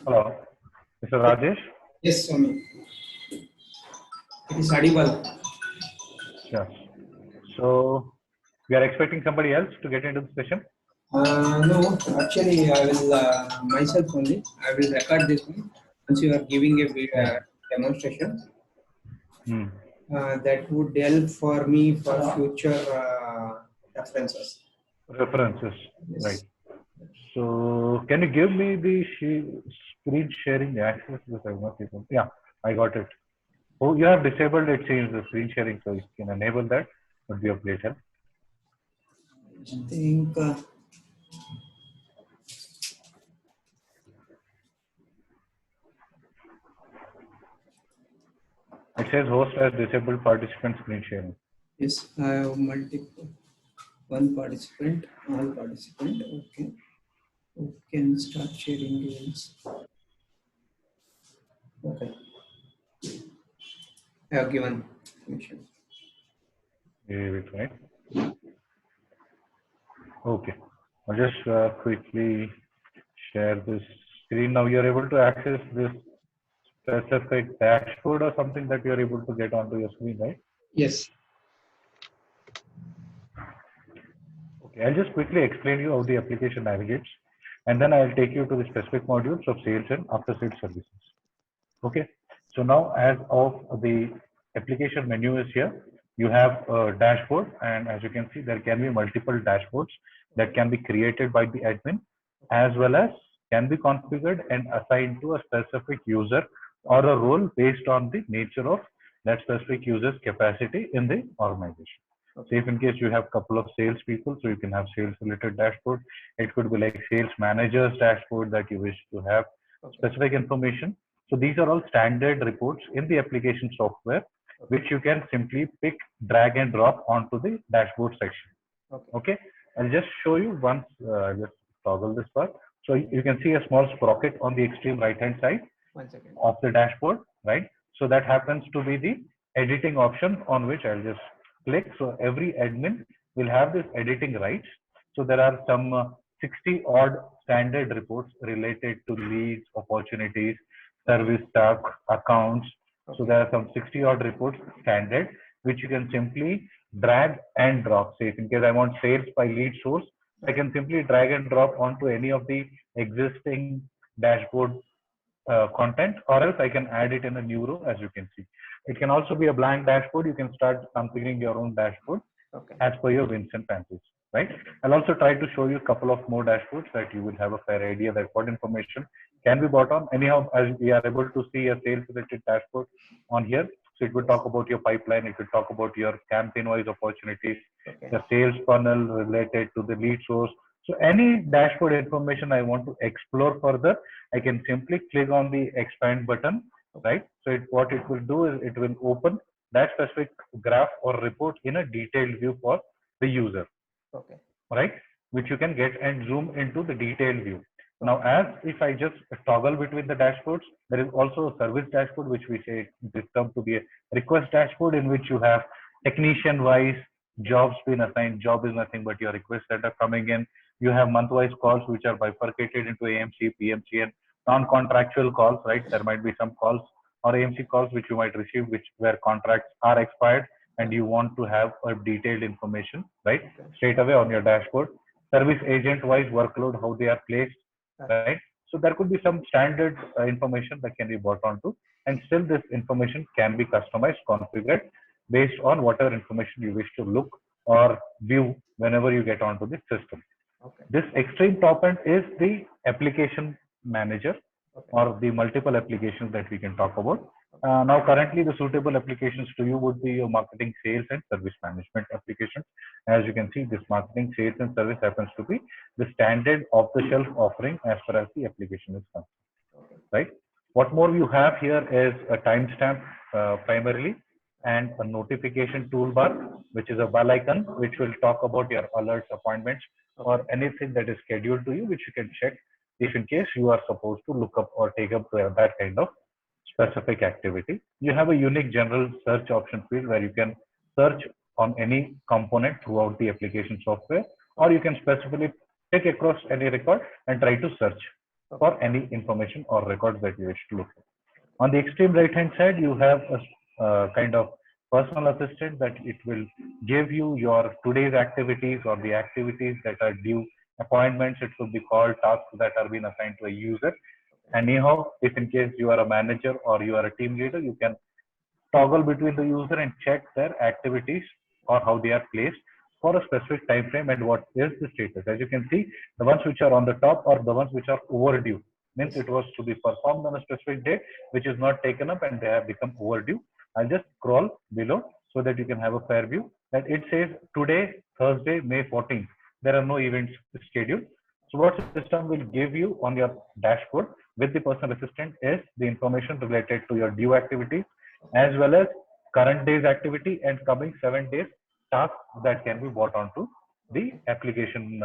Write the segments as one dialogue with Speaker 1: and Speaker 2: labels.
Speaker 1: Hello, Mr. Rajesh.
Speaker 2: Yes, Swami. It is audible.
Speaker 1: Yes. So we are expecting somebody else to get into the session.
Speaker 2: No, actually, I will myself only. I will record this one. Once you are giving a
Speaker 1: Hmm.
Speaker 2: demonstration,
Speaker 1: Hmm.
Speaker 2: that would help for me for future references.
Speaker 1: References, right?
Speaker 2: Yes.
Speaker 1: So can you give me the screen sharing access? Because I not able. Yeah, I got it. Oh, you have disabled it seems the screen sharing, so you can enable that. Would be a great help.
Speaker 2: I think
Speaker 1: It says host has disabled participant screen sharing.
Speaker 2: yes, I have multiple. One participant, all participant. Okay. Who can start sharing games? Okay. I have given permission.
Speaker 1: Wait, right? Okay. I'll just quickly share this screen. Now you're able to access this specific dashboard or something that you're able to get onto your screen, right?
Speaker 2: Yes.
Speaker 1: Okay, I'll just quickly explain you how the application navigates, and then I'll take you to the specific modules of sales and after sales services. Okay, so now as of the application menu is here, you have a dashboard, and as you can see, there can be multiple dashboards that can be created by the admin, as well as can be configured and assigned to a specific user or a role based on the nature of that specific user's capacity in the organization. So if in case you have a couple of sales people, so you can have sales related dashboard. It could be like sales managers dashboard that you wish to have specific information. So these are all standard reports in the application software, which you can simply pick, drag and drop onto the dashboard section. Okay, I'll just show you once. I'll just toggle this part. So you can see a small sprocket on the extreme right hand side of the dashboard, right? So that happens to be the editing option on which I'll just click. So every admin will have this editing rights. So there are some 60 odd standard reports related to leads, opportunities, service staff, accounts. So there are some 60 odd reports standard, which you can simply drag and drop. Say if in case I want sales by lead source, I can simply drag and drop onto any of the existing dashboard content, or else I can add it in a new row, as you can see. It can also be a blank dashboard. You can start configuring your own dashboard as per your whims and fancies, right? I'll also try to show you a couple of more dashboards that you will have a fair idea that what information can be brought on. Anyhow, as we are able to see a sales related dashboard on here, so it will talk about your pipeline, it will talk about your campaign wise opportunities, the sales funnel related to the lead source. So any dashboard information I want to explore further, I can simply click on the expand button, right? So what it will do is it will open that specific graph or report in a detailed view for the user, right? Which you can get and zoom into the detailed view. Now, as if I just toggle between the dashboards, there is also a service dashboard, which we say this term to be a request dashboard, in which you have technician wise jobs been assigned. Job is nothing but your requests that are coming in. You have month wise calls, which are bifurcated into AMC, PMC, and non-contractual calls, right? There might be some calls or AMC calls which you might receive, which where contracts are expired and you want to have a detailed information, right? Straight away on your dashboard. Service agent wise workload, how they are placed, right? So there could be some standard information that can be brought onto, and still this information can be customized, configured based on whatever information you wish to look or view whenever you get onto the system. This extreme top end is the application manager or the multiple applications that we can talk about. Now, currently, the suitable applications to you would be your marketing, sales, and service management applications. As you can see, this marketing, sales, and service happens to be the standard off-the-shelf offering as far as the application is concerned, right? What more you have here is a timestamp primarily and a notification toolbar, which is a bell icon, which will talk about your alerts, appointments, or anything that is scheduled to you, which you can check if in case you are supposed to look up or take up that kind of specific activity. You have a unique general search option field where you can search on any component throughout the application software, or you can specifically take across any record and try to search, for any information or records that you wish to look at. On the extreme right hand side, you have a kind of personal assistant that it will give you your today's activities or the activities that are due, appointments, it could be called, tasks that are being assigned to a user. Anyhow, if in case you are a manager or you are a team leader, you can toggle between the user and check their activities or how they are placed for a specific time frame and what is the status. As you can see, the ones which are on the top are the ones which are overdue. Means it was to be performed on a specific day, which is not taken up and they have become overdue. I'll just scroll below so that you can have a fair view. That it says today, Thursday, May 14th. There are no events scheduled. So what system will give you on your dashboard with the personal assistant is the information related to your due activities as well as current day's activity and coming 7 days tasks that can be brought onto the application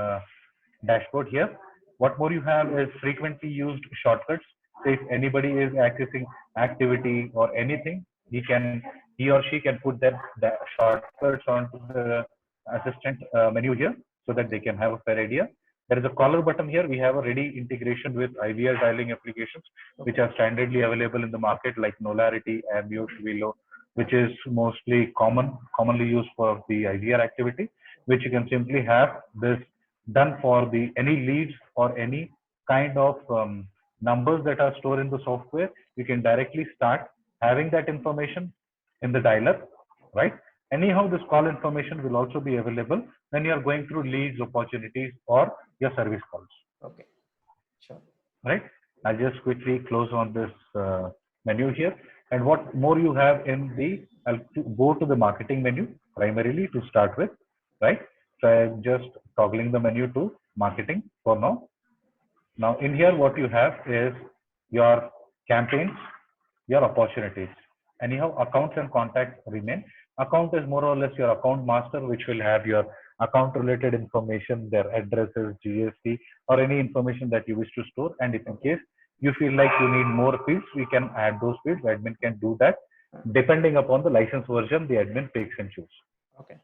Speaker 1: dashboard here. What more you have is frequently used shortcuts. So if anybody is accessing activity or anything, he or she can put that shortcuts onto the assistant menu here so that they can have a fair idea. There is a caller button here. We have a ready integration with IVR dialing applications, which are standardly available in the market like Nolarity, Amute, Velo, which is commonly used for the IVR activity, which you can simply have this done for the any leads or any kind of numbers that are stored in the software. You can directly start having that information in the dialer, right? Anyhow, this call information will also be available when you are going through leads, opportunities, or your service calls.
Speaker 3: Okay, sure.
Speaker 1: Right? I'll just quickly close on this menu here. And what more you have in the, I'll go to the marketing menu primarily to start with, right? So I'm just toggling the menu to marketing for now. Now in here, what you have is your campaigns, your opportunities. Anyhow, accounts and contacts remain. Account is more or less your account master, which will have your account related information, their addresses, GST, or any information that you wish to store. And if in case you feel like you need more fields, we can add those fields. The admin can do that depending upon the license version the admin picks and choose.
Speaker 3: Okay.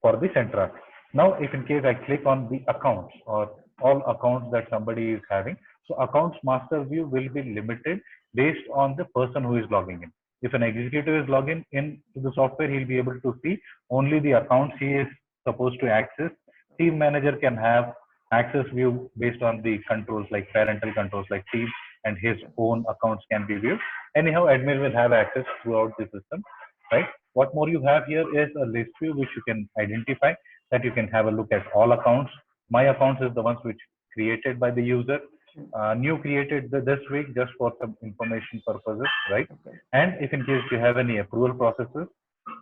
Speaker 1: For the Centra. Now, if in case I click on the accounts or all accounts that somebody is having, so accounts master view will be limited based on the person who is logging in. If an executive is logging in to the software, he'll be able to see only the accounts he is supposed to access. Team manager can have access view based on the controls like parental controls like team and his own accounts can be viewed. Anyhow, admin will have access throughout the system, right? What more you have here is a list view which you can identify that you can have a look at all accounts. My accounts is the ones which created by the user. New created this week just for some information purposes, right?
Speaker 3: Okay.
Speaker 1: And if in case you have any approval processes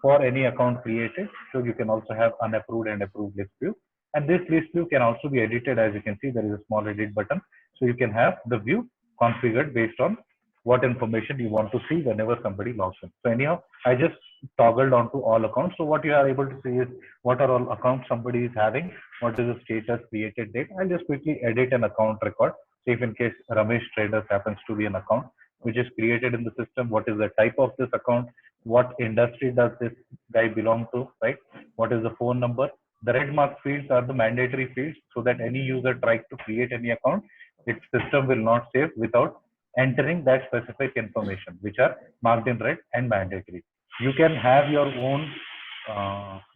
Speaker 1: for any account created, so you can also have unapproved and approved list view. And this list view can also be edited. As you can see, there is a small edit button. So you can have the view configured based on what information you want to see whenever somebody logs in. So anyhow, I just toggled onto all accounts. So what you are able to see is what are all accounts somebody is having, what is the status, created date. I'll just quickly edit an account record. So if in case Ramesh Traders happens to be an account which is created in the system, what is the type of this account, what industry does this guy belong to, right? What is the phone number? The red mark fields are the mandatory fields so that any user tries to create any account, its system will not save without entering that specific information, which are marked in red and mandatory. You can have your own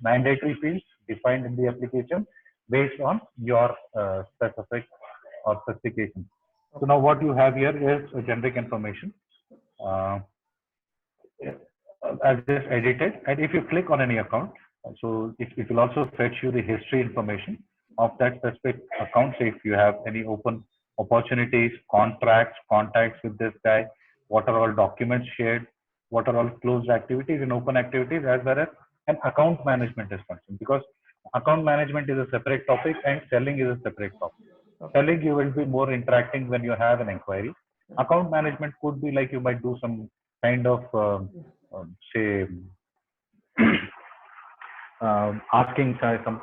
Speaker 1: mandatory fields defined in the application based on your specific or specifications. So now what you have here is a generic information. I've just edited, and if you click on any account, so it will also fetch you the history information of that specific account. So if you have any open opportunities, contracts, contacts with this guy, what are all documents shared, what are all closed activities and open activities, as well as an account management is concerned, because account management is a separate topic and selling is a separate topic.
Speaker 3: Okay.
Speaker 1: Selling, you will be more interacting when you have an inquiry. Account management could be like you might do some kind of say asking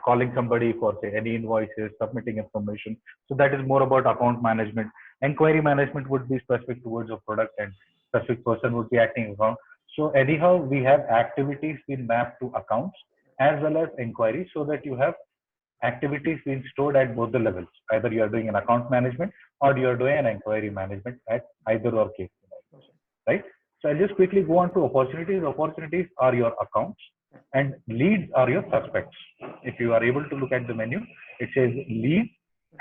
Speaker 1: calling somebody for say any invoices, submitting information. So that is more about account management. Inquiry management would be specific towards a product and specific person would be acting account. So anyhow, we have activities being mapped to accounts as well as inquiries so that you have activities being stored at both the levels. Either you are doing an account management or you are doing an inquiry management at either or case, right? So I'll just quickly go on to opportunities. Opportunities are your accounts and leads are your suspects. If you are able to look at the menu, it says leads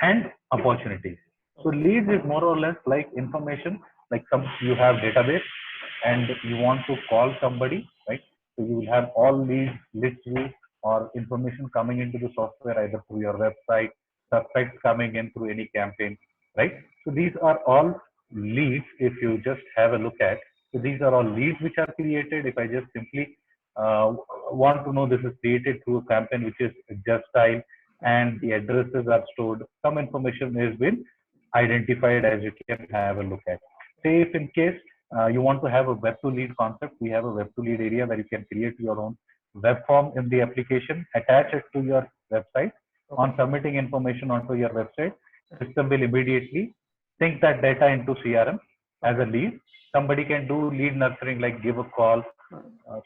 Speaker 1: and opportunities. So leads is more or less like information, like you have database and you want to call somebody, right? So you will have all leads, list view or information coming into the software either through your website, suspects coming in through any campaign, right? So these are all leads if you just have a look at. So these are all leads which are created. If I just simply want to know, this is created through a campaign which is Justdial and the addresses are stored. Some information has been identified as you can have a look at. Say if in case you want to have a web to lead concept, we have a web to lead area where you can create your own web form in the application, attach it to your website. On submitting information onto your website, system will immediately sync that data into CRM as a lead. Somebody can do lead nurturing, like give a call,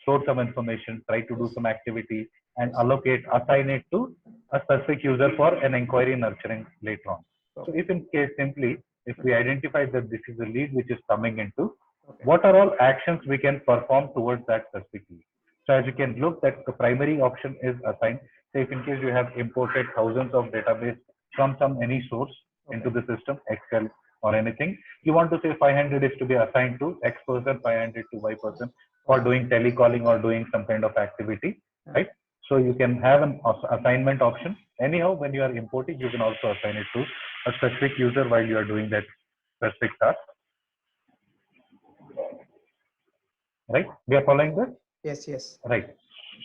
Speaker 1: store some information, try to do some activity and assign it to a specific user for an inquiry nurturing later on. So if in case simply, if we identify that this is a lead which is coming into, what are all actions we can perform towards that specific lead? So as you can look that the primary option is assigned. Say if in case you have imported thousands of database from any source into the system, Excel or anything, you want to say 500 is to be assigned to X person, 500 to Y person for doing telecalling or doing some kind of activity, right? So you can have an assignment option. Anyhow, when you are importing, you can also assign it to a specific user while you are doing that specific task. Right? We are following this?
Speaker 3: Yes, yes.
Speaker 1: Right.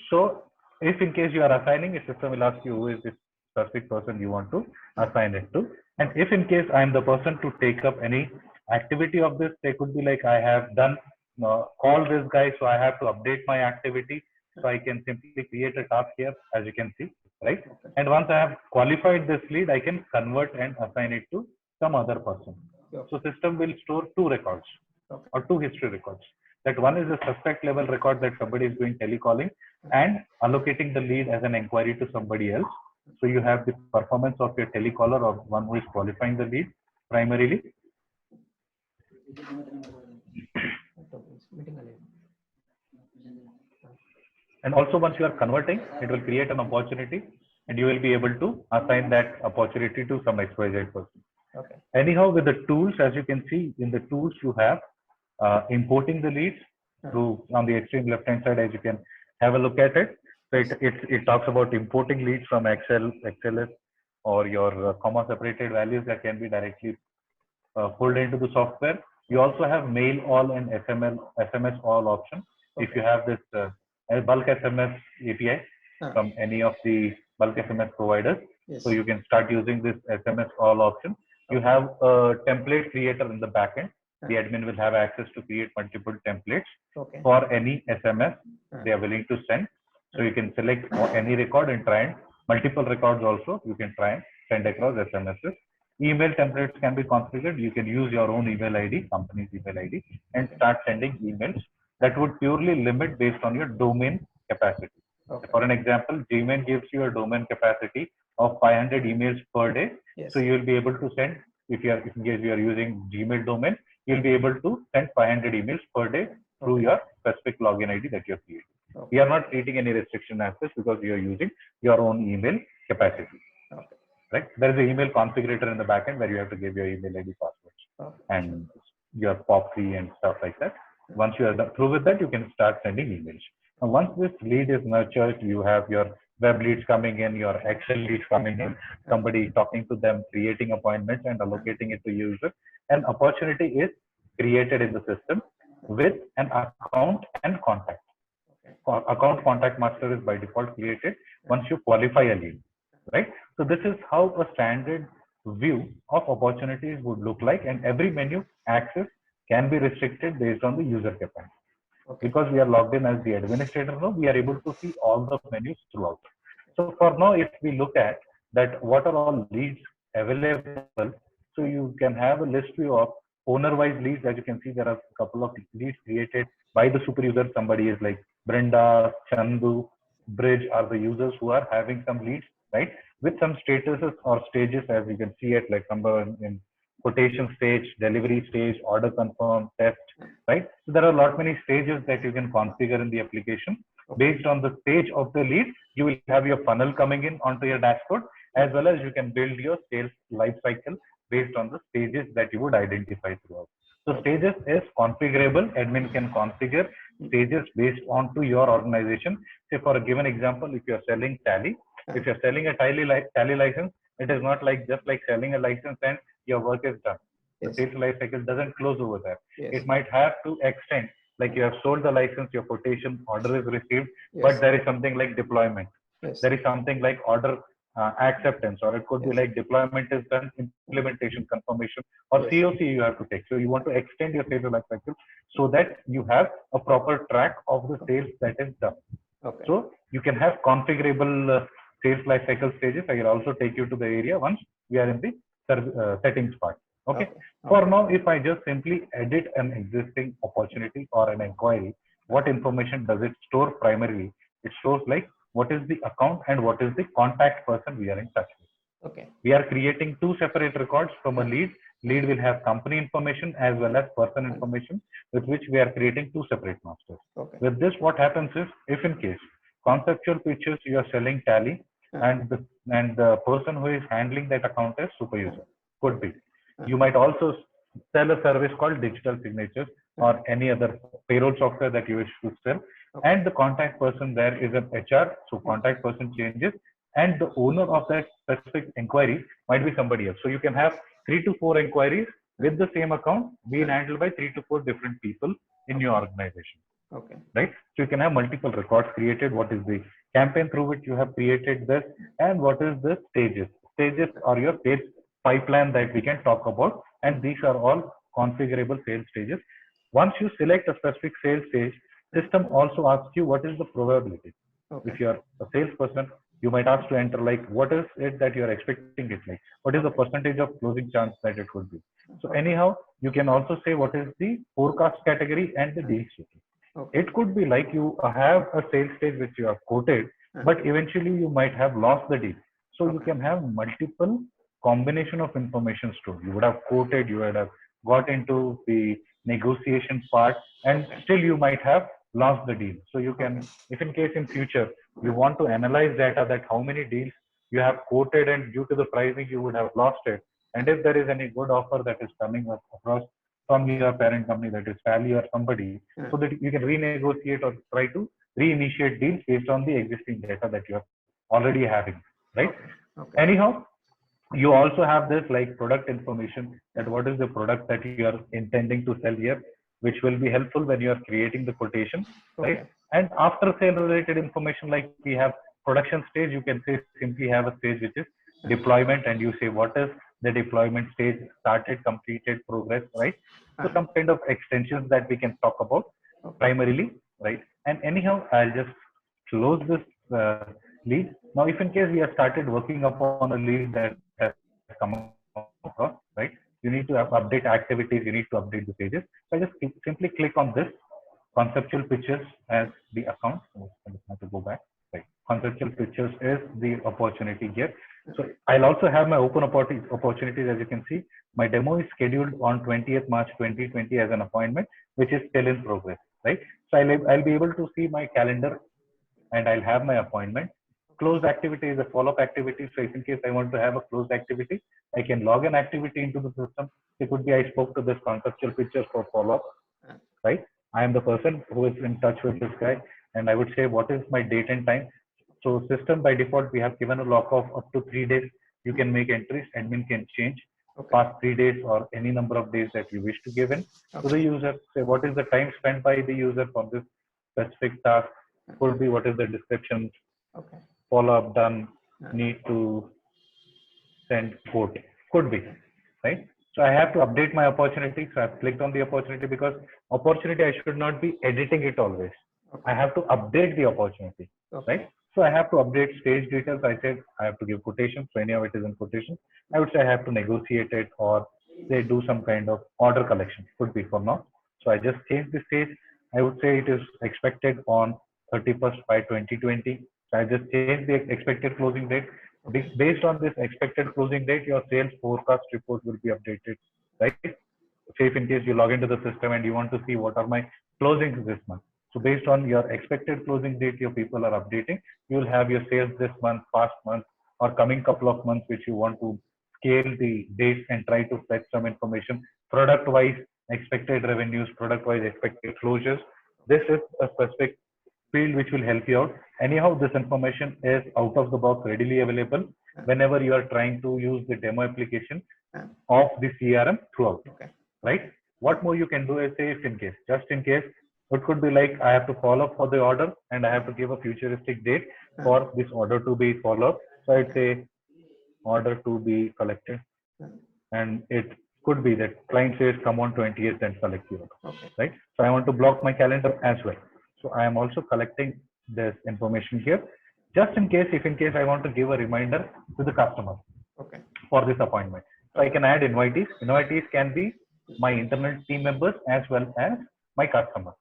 Speaker 1: So if in case you are assigning, a system will ask you who is this specific person you want to assign it to. And if in case I am the person to take up any activity of this, they could be like, I have done call this guy, so I have to update my activity. So I can simply create a task here, as you can see, right? And once I have qualified this lead, I can convert and assign it to some other person. So system will store two records or two history records. That one is a suspect level record that somebody is doing telecalling and allocating the lead as an inquiry to somebody else. So you have the performance of your telecaller or one who is qualifying the lead primarily. And also once you are converting, it will create an opportunity and you will be able to assign that opportunity to some XYZ person.
Speaker 3: Okay.
Speaker 1: Anyhow, with the tools, as you can see in the tools, you have importing the leads through on the extreme left hand side, as you can have a look at it. So it talks about importing leads from Excel, XLS, or your comma separated values that can be directly pulled into the software. You also have mail all and SMS all option. If you have this bulk SMS API from any of the bulk SMS providers, so you can start using this SMS all option. You have a template creator in the backend. The admin will have access to create multiple templates for any SMS they are willing to send. So you can select any record and try and multiple records also you can try and send across SMSs. Email templates can be configured. You can use your own email ID, company's email ID, and start sending emails. That would purely limit based on your domain capacity. For an example, Gmail gives you a domain capacity of 500 emails per day. So you will be able to send, if in case you are using Gmail domain, you'll be able to send 500 emails per day through your specific login ID that you're creating. We are not creating any restriction as such because you are using your own email capacity. Right? There is an email configurator in the backend where you have to give your email ID passwords and your POP3 and stuff like that. Once you are through with that, you can start sending emails. Now, once this lead is nurtured, you have your web leads coming in, your Excel leads coming in, somebody talking to them, creating appointments and allocating it to user. An opportunity is created in the system with an account and contact. Account contact master is by default created once you qualify a lead, right? So this is how a standard view of opportunities would look like, and every menu access can be restricted based on the user capacity. Because we are logged in as the administrator now, we are able to see all the menus throughout. So for now, if we look at that, what are all leads available? So you can have a list view of owner-wise leads. As you can see, there are a couple of leads created by the super user. Somebody is like Brenda, Chandu, Bridge are the users who are having some leads, right? with some statuses or stages, as you can see it, like number in quotation stage, delivery stage, order confirm, test, right? So there are a lot many stages that you can configure in the application. Based on the stage of the lead, you will have your funnel coming in onto your dashboard, as well as you can build your sales life cycle based on the stages that you would identify throughout. So stages is configurable. Admin can configure stages based on to your organization. Say for a given example, if you're selling Tally, if you're selling a Tally license, it is not like just like selling a license and your work is done. The
Speaker 2: Yes.
Speaker 1: sales life cycle doesn't close over there.
Speaker 2: Yes.
Speaker 1: It might have to extend, like you have sold the license, your quotation order is received,
Speaker 2: Yes.
Speaker 1: but there is something like deployment.
Speaker 2: Yes.
Speaker 1: There is something like order acceptance, or it could be
Speaker 2: Yes.
Speaker 1: like deployment is done, implementation, confirmation, or
Speaker 2: Yes.
Speaker 1: COC you have to take. So you want to extend your sales life cycle so that you have a proper track of the sales that is done.
Speaker 2: Okay.
Speaker 1: So you can have configurable sales life cycle stages. I will also take you to the area once we are in the settings part. Okay. For now, if I just simply edit an existing opportunity or an inquiry, what information does it store primarily? It stores like what is the account and what is the contact person we are in touch with.
Speaker 2: Okay.
Speaker 1: We are creating two separate records from a lead. Lead will have company information as well as person information, with which we are creating two separate masters.
Speaker 2: Okay.
Speaker 1: With this, what happens is, if in case conceptual pitches you are selling Tally, and the person who is handling that account is super user, could be. You might also sell a service called digital signatures or any other payroll software that you wish to sell. And the contact person there is an HR, so contact person changes, and the owner of that specific inquiry might be somebody else. So you can have 3 to 4 inquiries with the same account being handled by 3 to 4 different people in your organization.
Speaker 2: Okay.
Speaker 1: Right? So you can have multiple records created. What is the campaign through which you have created this, and what is the stages? Stages are your sales pipeline that we can talk about, and these are all configurable sales stages. Once you select a specific sales stage, system also asks you what is the probability.
Speaker 2: Okay.
Speaker 1: If you are a salesperson, you might ask to enter like what is it that you are expecting it like, what is the percentage of closing chance that it would be. So anyhow, you can also say what is the forecast category and the deal status.
Speaker 2: Okay.
Speaker 1: It could be like you have a sales stage which you have quoted, but eventually you might have lost the deal. So you can have multiple combination of information stored. You would have quoted, you would have got into the negotiation part, and still you might have lost the deal. So you can, if in case in future you want to analyze data that how many deals you have quoted and due to the pricing you would have lost it, and if there is any good offer that is coming up across from your parent company, that is Tally or somebody, so that you can renegotiate or try to reinitiate deals based on the existing data that you are already having, right? Anyhow, you also have this like product information, that what is the product that you are intending to sell here, which will be helpful when you are creating the quotation, right? And after sale related information, like we have production stage, you can say simply have a stage which is deployment, and you say what is the deployment stage, started, completed, progress, right? So some kind of extensions that we can talk about primarily, right? And anyhow, I'll just close this lead. Now, if in case we have started working upon a lead that has come across, right? You need to have update activities, you need to update the pages. So I just simply click on this conceptual pictures as the account. I just have to go back. Right. Conceptual pictures is the opportunity here. So I'll also have my open opportunities. As you can see, my demo is scheduled on 20th March 2020 as an appointment, which is still in progress, right? So I'll be able to see my calendar, and I'll have my appointment. Closed activity is a follow-up activity. So if in case I want to have a closed activity, I can log an activity into the system. It could be I spoke to this conceptual picture for follow-up, right? I am the person who is in touch with this guy, and I would say what is my date and time. So system by default, we have given a lock of up to 3 days. You can make entries, admin can change past 3 days or any number of days that you wish to give in to the user. Say what is the time spent by the user for this specific task. Could be what is the description, follow-up done, need to send quote, could be, right? So I have to update my opportunity. So I've clicked on the opportunity because opportunity, I should not be editing it always. I have to update the opportunity, right? So I have to update stage details. I said I have to give quotation. So anyhow, it is in quotation. I would say I have to negotiate it or say do some kind of order collection. Could be for now. So I just changed the stage. I would say it is expected on 31st by 2020. So I just changed the expected closing date. Based on this expected closing date, your sales forecast report will be updated, right? Say if in case you log into the system and you want to see what are my closings this month. So based on your expected closing date, your people are updating. You will have your sales this month, past month, or coming couple of months, which you want to scale the dates and try to fetch some information, product-wise expected revenues, product-wise expected closures. This is a specific field which will help you out. Anyhow, this information is out of the box, readily available whenever you are trying to use the demo application of the CRM throughout, right? What more you can do is say, if in case, just in case, it could be like I have to follow up for the order and I have to give a futuristic date for this order to be followed. So I'd say order to be collected, and it could be that client says come on 20th and collect the order, right? So I want to block my calendar as well. So I am also collecting this information here, just in case, if in case I want to give a reminder to the customer for this appointment. So I can add invitees. Invitees can be my internal team members as well as my customer.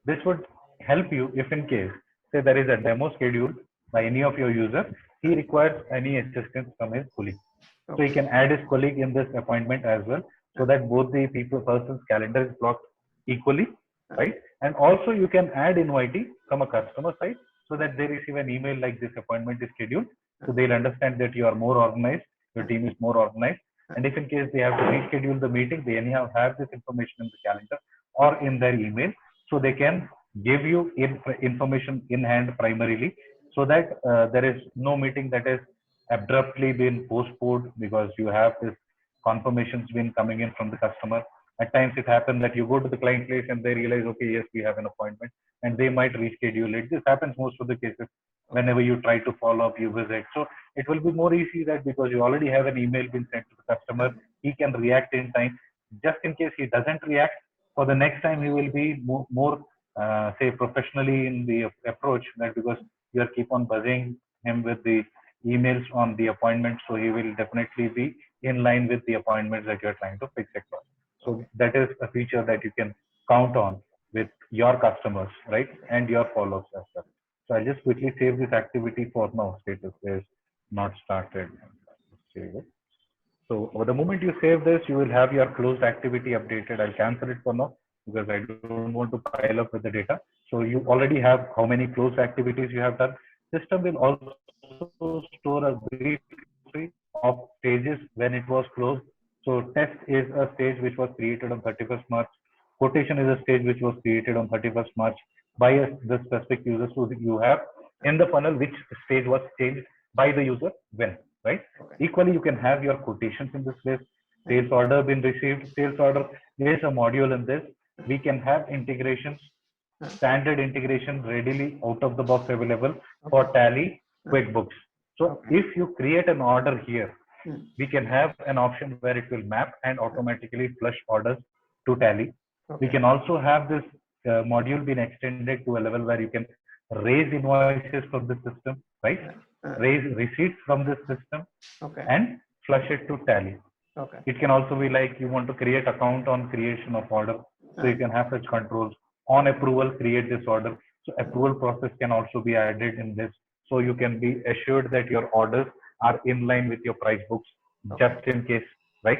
Speaker 1: This would help you if in case, say there is a demo scheduled by any of your users, he requires any assistance from his colleague. So he can add his colleague in this appointment as well, so that both the person's calendar is blocked equally, right? And also you can add invitee from a customer side so that they receive an email like this appointment is scheduled. So they'll understand that you are more organized, your team is more organized. And if in case they have to reschedule the meeting, they anyhow have this information in the calendar or in their email, so they can give you information in hand primarily, so that there is no meeting that is abruptly been postponed because you have this confirmations been coming in from the customer. At times it happens that you go to the client place and they realize, okay, yes, we have an appointment, and they might reschedule it. This happens most of the cases. Whenever you try to follow up, you visit. So it will be more easy that because you already have an email being sent to the customer, he can react in time. Just in case he doesn't react, for the next time he will be more say professionally in the approach, that because you are keep on buzzing him with the emails on the appointment, so he will definitely be in line with the appointments that you are trying to fix across. So that is a feature that you can count on with your customers, right? And your follow-ups as well. So I'll just quickly save this activity for now. Status is not started. Save it. So the moment you save this, you will have your closed activity updated. I'll cancel it for now because I don't want to pile up with the data. So you already have how many closed activities you have done. System will also store a brief history of stages when it was closed. So test is a stage which was created on 31st March. Quotation is a stage which was created on 31st March by the specific user. So you have in the funnel which stage was changed by the user when, right? Equally, you can have your quotations in this list. Sales order been received. Sales order is a module in this. We can have integrations, standard integration readily out of the box available for Tally, QuickBooks. So if you create an order here, we can have an option where it will map and automatically flush orders to Tally. We can also have this module being extended to a level where you can raise invoices from the system, right? Raise receipts from the system and flush it to Tally. It can also be like you want to create account on creation of order. So you can have such controls on approval, create this order. So approval process can also be added in this. So you can be assured that your orders are in line with your price books, just in case, right?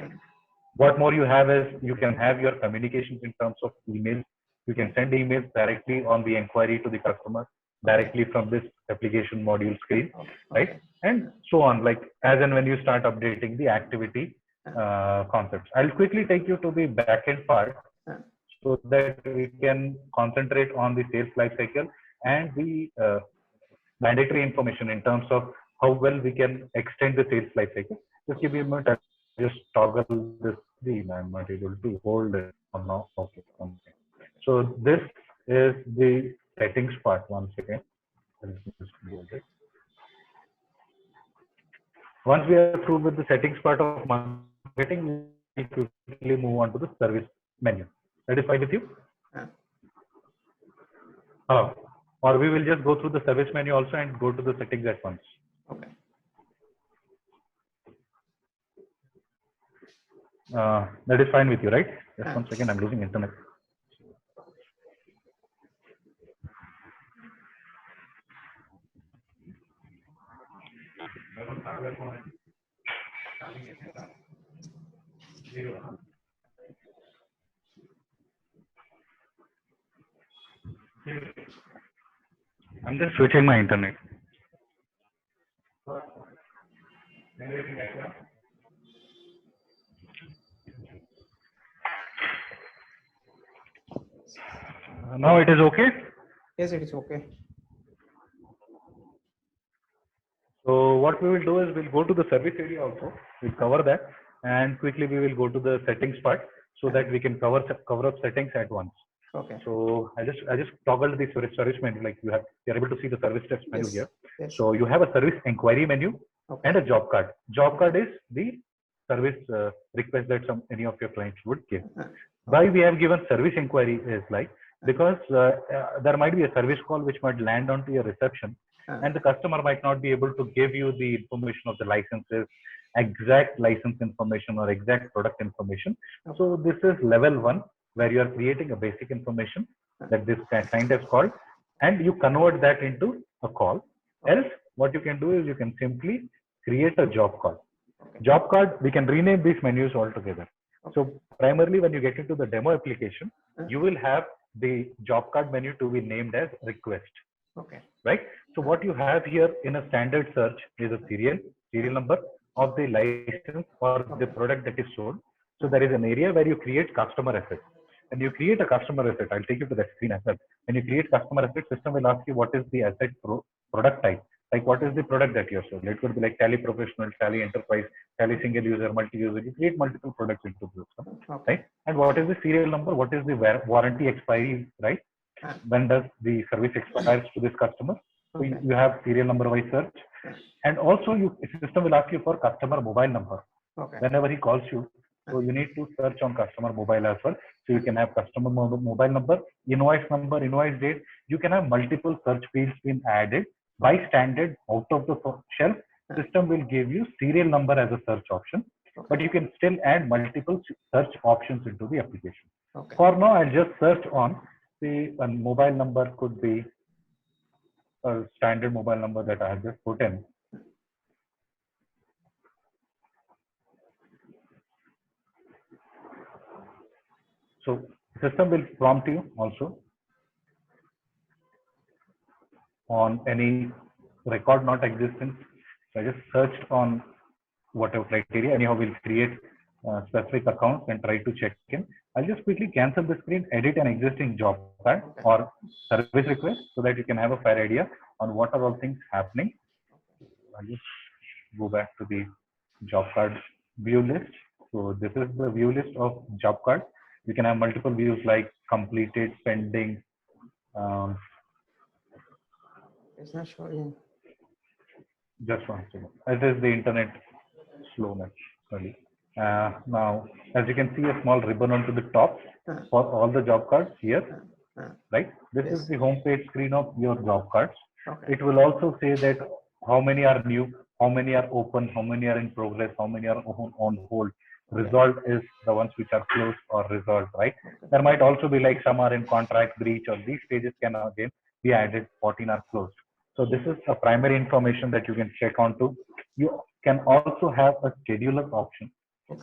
Speaker 1: What more you have is you can have your communications in terms of emails. You can send emails directly on the inquiry to the customer directly from this application module screen, right? And so on, like as and when you start updating the activity concepts. I'll quickly take you to the backend part so that we can concentrate on the sales lifecycle and the mandatory information in terms of how well we can extend the sales lifecycle. Just give me a minute. I'll just toggle this screen. I'm not able to hold it for now. Okay. So this is the settings part. One second. Once we are through with the settings part of marketing, we quickly move on to the service menu. That is fine with you? Hello. Or we will just go through the service menu also and go to the settings at once. That is fine with you, right? Just 1 second, I'm losing internet. I'm just switching my internet. Now it is okay.
Speaker 3: Yes, it is okay.
Speaker 1: So what we will do is we'll go to the service area also. We'll cover that, and quickly we will go to the settings part so that we can cover up settings at once.
Speaker 3: Okay.
Speaker 1: So I just toggled the service menu. Like you're able to see the service steps menu
Speaker 3: Yes.
Speaker 1: here.
Speaker 3: Yes.
Speaker 1: So you have a service inquiry menu
Speaker 3: Okay.
Speaker 1: and a job card. Job card is the service request that any of your clients would give. Why we have given service inquiry is like because there might be a service call which might land onto your reception, and the customer might not be able to give you the information of the licenses, exact license information or exact product information. So this is level 1 where you are creating a basic information that this client has called, and you convert that into a call. Else, what you can do is you can simply create a job call. Job card, we can rename these menus altogether. So primarily when you get into the demo application, you will have the job card menu to be named as request.
Speaker 3: Okay.
Speaker 1: Right? So what you have here in a standard search is a serial number of the license or the product that is sold. So there is an area where you create customer asset. When you create a customer asset, I'll take you to that screen as well. When you create customer asset, system will ask you what is the asset product type. Like what is the product that you're selling? It could be like Tally Professional, Tally Enterprise, Tally Single User, Multi-User. You create multiple products into the system, right? And what is the serial number? What is the warranty expiry, right? When does the service expires to this customer? So you have serial number wise search, and also system will ask you for customer mobile number. Whenever he calls you, so you need to search on customer mobile as well. So you can have customer mobile number, invoice date. You can have multiple search fields being added. By standard, out of the shelf, system will give you serial number as a search option, but you can still add multiple search options into the application. For now, I'll just search on the mobile number could be a standard mobile number that I have just put in. So system will prompt you also on any record not existence. So I just searched on whatever criteria. Anyhow, we'll create specific accounts and try to check in. I'll just quickly cancel the screen, edit an existing job card or service request so that you can have a fair idea on what are all things happening. I'll just go back to the job card view list. So this is the view list of job card. You can have multiple views like completed, pending.
Speaker 3: It's not showing.
Speaker 1: Just one second. It is the internet slowness. Sorry. Now, as you can see, a small ribbon onto the top for all the job cards here, right? This is the home page screen of your job cards. It will also say that how many are new, how many are open, how many are in progress, how many are on hold. Resolved is the ones which are closed or resolved, right? There might also be like some are in contract breach, or these pages can again be added, 14 are closed. So this is a primary information that you can check onto. You can also have a scheduler option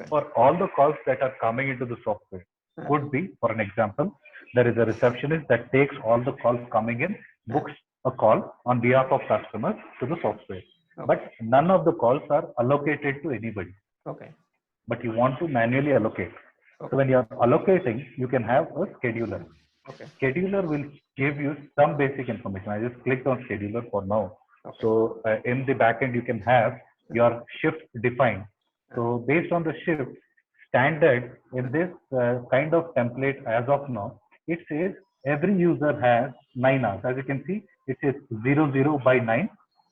Speaker 1: for all the calls that are coming into the software. Could be, for an example, there is a receptionist that takes all the calls coming in, books a call on behalf of customers to the software. But none of the calls are allocated to anybody. But you want to manually allocate. So when you are allocating, you can have a scheduler. Scheduler will give you some basic information. I just clicked on scheduler for now. So in the backend, you can have your shift defined. So based on the shift standard in this kind of template as of now, it says every user has 9 hours. As you can see, it says 00 by 9.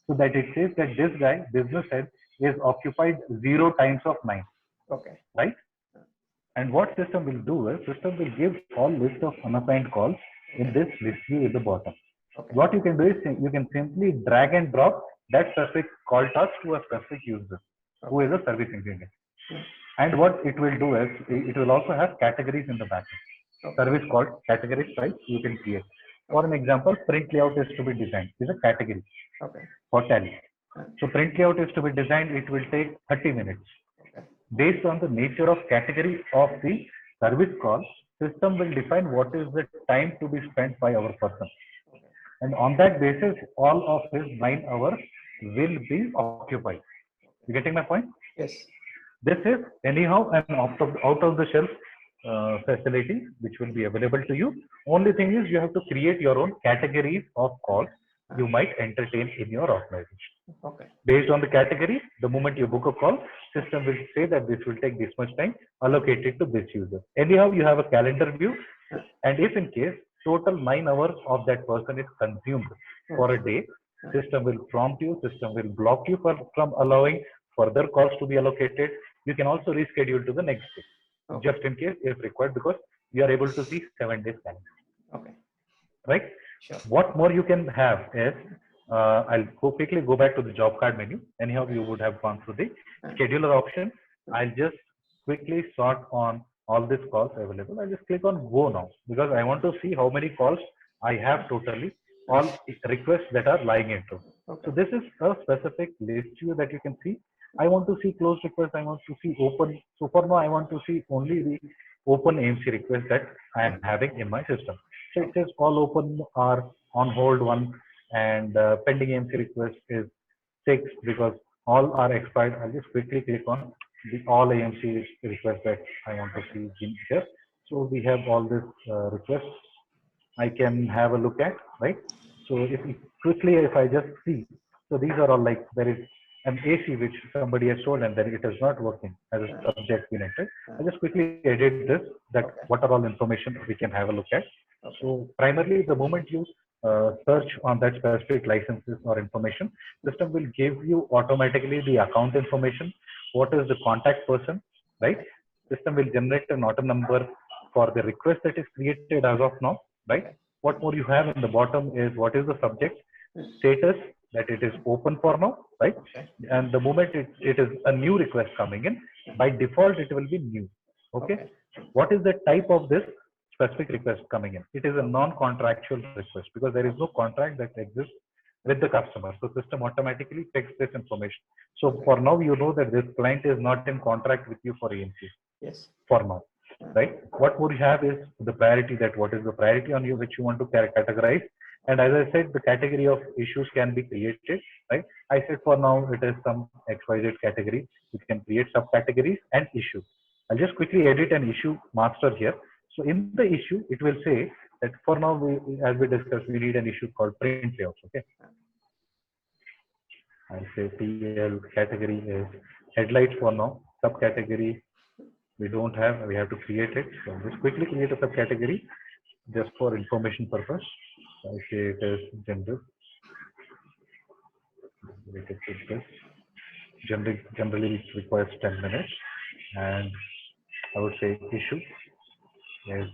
Speaker 1: So that it says that this guy, business head, is occupied 0 times of 9. Right? And what system will do is system will give all list of unassigned calls in this list view at the bottom. What you can do is you can simply drag and drop that specific call task to a specific user who is a service engineer. And what it will do is it will also have categories in the backend. Service called categories type you can create. For an example, print layout is to be designed. Is a category for Tally. So print layout is to be designed. It will take 30 minutes. based on the nature of category of the service call, system will define what is the time to be spent by our person. And on that basis, all of his 9 hours will be occupied. You getting my point?
Speaker 3: Yes.
Speaker 1: This is anyhow an out of the shelf facility which will be available to you. Only thing is you have to create your own categories of calls you might entertain in your organization.
Speaker 3: Okay.
Speaker 1: Based on the category, the moment you book a call, system will say that this will take this much time, allocate it to this user. Anyhow, you have a calendar view, and if in case total 9 hours of that person is consumed for a day, system will prompt you, system will block you from allowing further calls to be allocated. You can also reschedule to the next day, just in case if required, because you are able to see 7 days calendar.
Speaker 3: Okay.
Speaker 1: Right?
Speaker 3: Sure.
Speaker 1: What more you can have is, I'll quickly go back to the job card menu. Anyhow, you would have gone through the scheduler option. I'll just quickly sort on all these calls available. I'll just click on go now because I want to see how many calls I have totally, all requests that are lying into.
Speaker 3: Okay.
Speaker 1: So this is a specific list view that you can see. I want to see closed requests. I want to see open. So for now, I want to see only the open AMC requests that I am having in my system. So it says all open are on hold 1 and pending AMC request is 6 because all are expired. I'll just quickly click on the all AMC requests that I want to see in here. So we have all these requests I can have a look at, right? So if I just see, so these are all like there is an AC which somebody has told and then it is not working as a subject been entered. I just quickly edit this, that what are all information we can have a look at. So primarily the moment you search on that specific licenses or information, system will give you automatically the account information, what is the contact person, right? System will generate an auto number for the request that is created as of now, right? What more you have in the bottom is what is the subject, status, that it is open for now, right? And the moment it is a new request coming in, by default it will be new. Okay. What is the type of this specific request coming in? It is a non-contractual request because there is no contract that exists with the customer. So system automatically takes this information. So for now, you know that this client is not in contract with you for AMC.
Speaker 3: Yes.
Speaker 1: For now, right? What would you have is the priority, that what is the priority on you which you want to categorize. And as I said, the category of issues can be created, right? I said for now it is some XYZ category. You can create subcategories and issue. I'll just quickly edit an issue master here. So in the issue, it will say that for now, as we discussed, we need an issue called print layouts. Okay. I'll say PL category is headlights for now. Subcategory we don't have. We have to create it. So I'll just quickly create a subcategory just for information purpose. I say it is general. Related to this. Generally it requires 10 minutes, and I would say issue is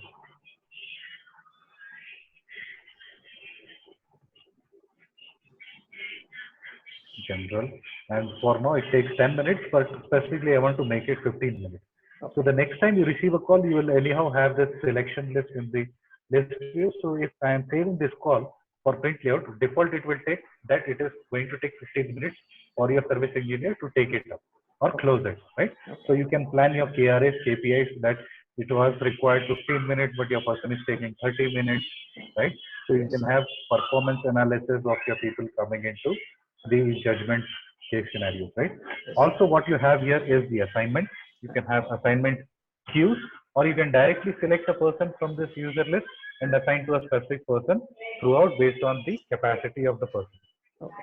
Speaker 1: general, and for now it takes 10 minutes, but specifically I want to make it 15 minutes. So the next time you receive a call, you will anyhow have this selection list in the list view. So if I am saving this call for print layout, default it will take that it is going to take 15 minutes for your service engineer to take it up or close it, right? So you can plan your KRAs, KPIs that it was required 15 minutes, but your person is taking 30 minutes, right? So you can have performance analysis of your people coming into the judgment case scenarios, right? Also, what you have here is the assignment. You can have assignment queues, or you can directly select a person from this user list and assign to a specific person throughout based on the capacity of the person.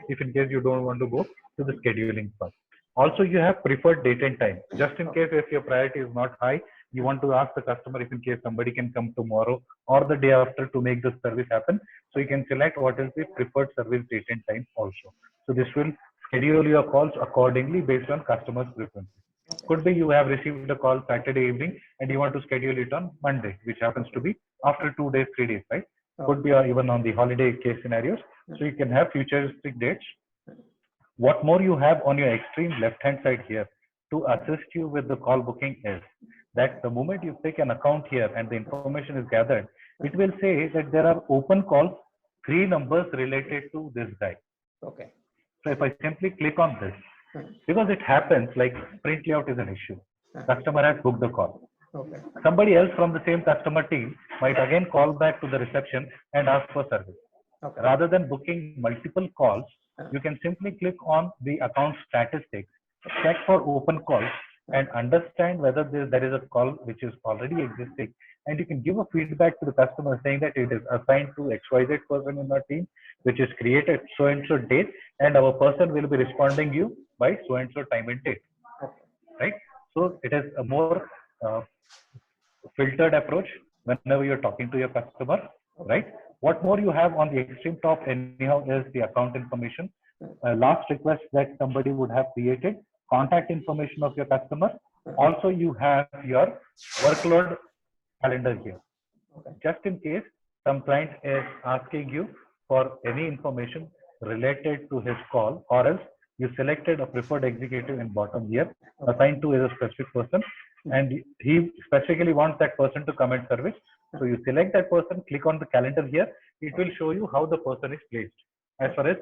Speaker 1: If in case you don't want to go to the scheduling part. Also, you have preferred date and time. Just in case if your priority is not high, you want to ask the customer if in case somebody can come tomorrow or the day after to make the service happen. So you can select what is the preferred service date and time also. So this will schedule your calls accordingly based on customer's preferences. Could be you have received a call Saturday evening and you want to schedule it on Monday, which happens to be after 2 days, 3 days, right? Could be even on the holiday case scenarios. So you can have futuristic dates. What more you have on your extreme left-hand side here to assist you with the call booking is that the moment you pick an account here and the information is gathered, it will say that there are open calls, 3 numbers related to this guy.
Speaker 3: Okay.
Speaker 1: So if I simply click on this, because it happens like print layout is an issue. Customer has booked the call.
Speaker 3: Okay.
Speaker 1: Somebody else from the same customer team might again call back to the reception and ask for service.
Speaker 3: Okay.
Speaker 1: Rather than booking multiple calls,
Speaker 3: Yeah.
Speaker 1: you can simply click on the account statistics, check for open calls, and understand whether there is a call which is already existing. And you can give a feedback to the customer saying that it is assigned to XYZ person in our team, which is created so and so date, and our person will be responding you by so and so time and date.
Speaker 3: Okay.
Speaker 1: Right? So it is a more filtered approach whenever you're talking to your customer, right? What more you have on the extreme top anyhow is the account information, last request that somebody would have created, contact information of your customer. Also, you have your workload calendar here.
Speaker 3: Okay.
Speaker 1: Just in case some client is asking you for any information related to his call, or else you selected a preferred executive in bottom here, assigned to is a specific person, and he specifically wants that person to come and service. So you select that person, click on the calendar here. It will show you how the person is placed as far as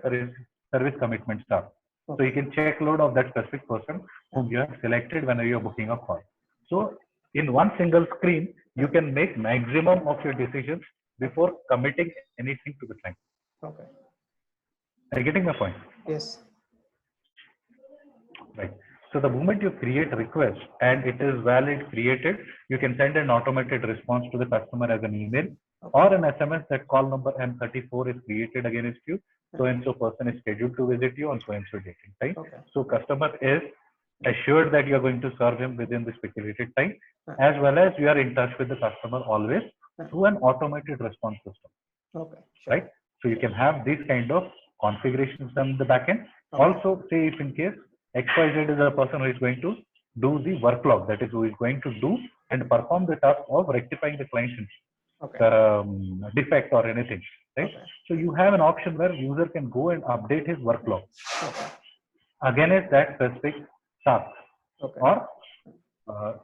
Speaker 1: service commitments are. So you can check load of that specific person whom you have selected whenever you're booking a call. So in one single screen, you can make maximum of your decisions before committing anything to the client.
Speaker 3: Okay.
Speaker 1: Are you getting the point?
Speaker 3: Yes.
Speaker 1: Right. So the moment you create a request and it is valid created, you can send an automated response to the customer as an email or an SMS that call number M34 is created against you. So and so person is scheduled to visit you on so and so date, right?
Speaker 3: Okay.
Speaker 1: So customer is assured that you are going to serve him within the stipulated time, as well as you are in touch with the customer always through an automated response system.
Speaker 3: Okay. Sure.
Speaker 1: Right? So you can have these kind of configurations on the backend. Also, say if in case XYZ is a person who is going to do the work log, that is who is going to do and perform the task of rectifying the client's defect or anything, right?
Speaker 3: Okay.
Speaker 1: So you have an option where user can go and update his work log
Speaker 3: Okay.
Speaker 1: against that specific task
Speaker 3: Okay.
Speaker 1: or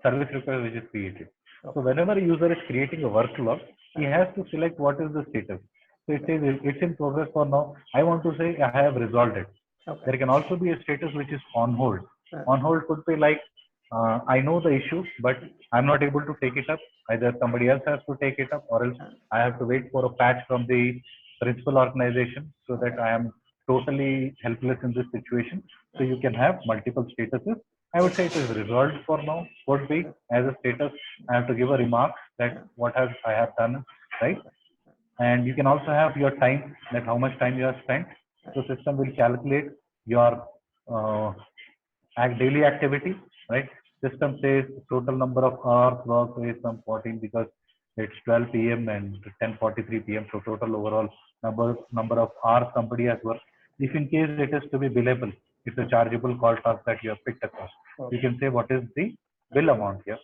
Speaker 1: service request which is created. So whenever a user is creating a work log, he has to select what is the status. So it says it's in progress for now. I want to say I have resolved it.
Speaker 3: Okay.
Speaker 1: There can also be a status which is on hold. On hold could be like, I know the issue, but I'm not able to take it up. Either somebody else has to take it up, or else I have to wait for a patch from the principal organization, so that I am totally helpless in this situation. So you can have multiple statuses. I would say it is resolved for now. Would be as a status. I have to give a remark that what I have done, right? And you can also have your time, that how much time you have spent. So system will calculate your daily activity, right? System says total number of hours worked is some 14 because it's 12 p.m. and 10:43 p.m. So total overall number of hours somebody has worked. If in case it is to be billable, it's a chargeable call task that you have picked across. You can say what is the bill amount here.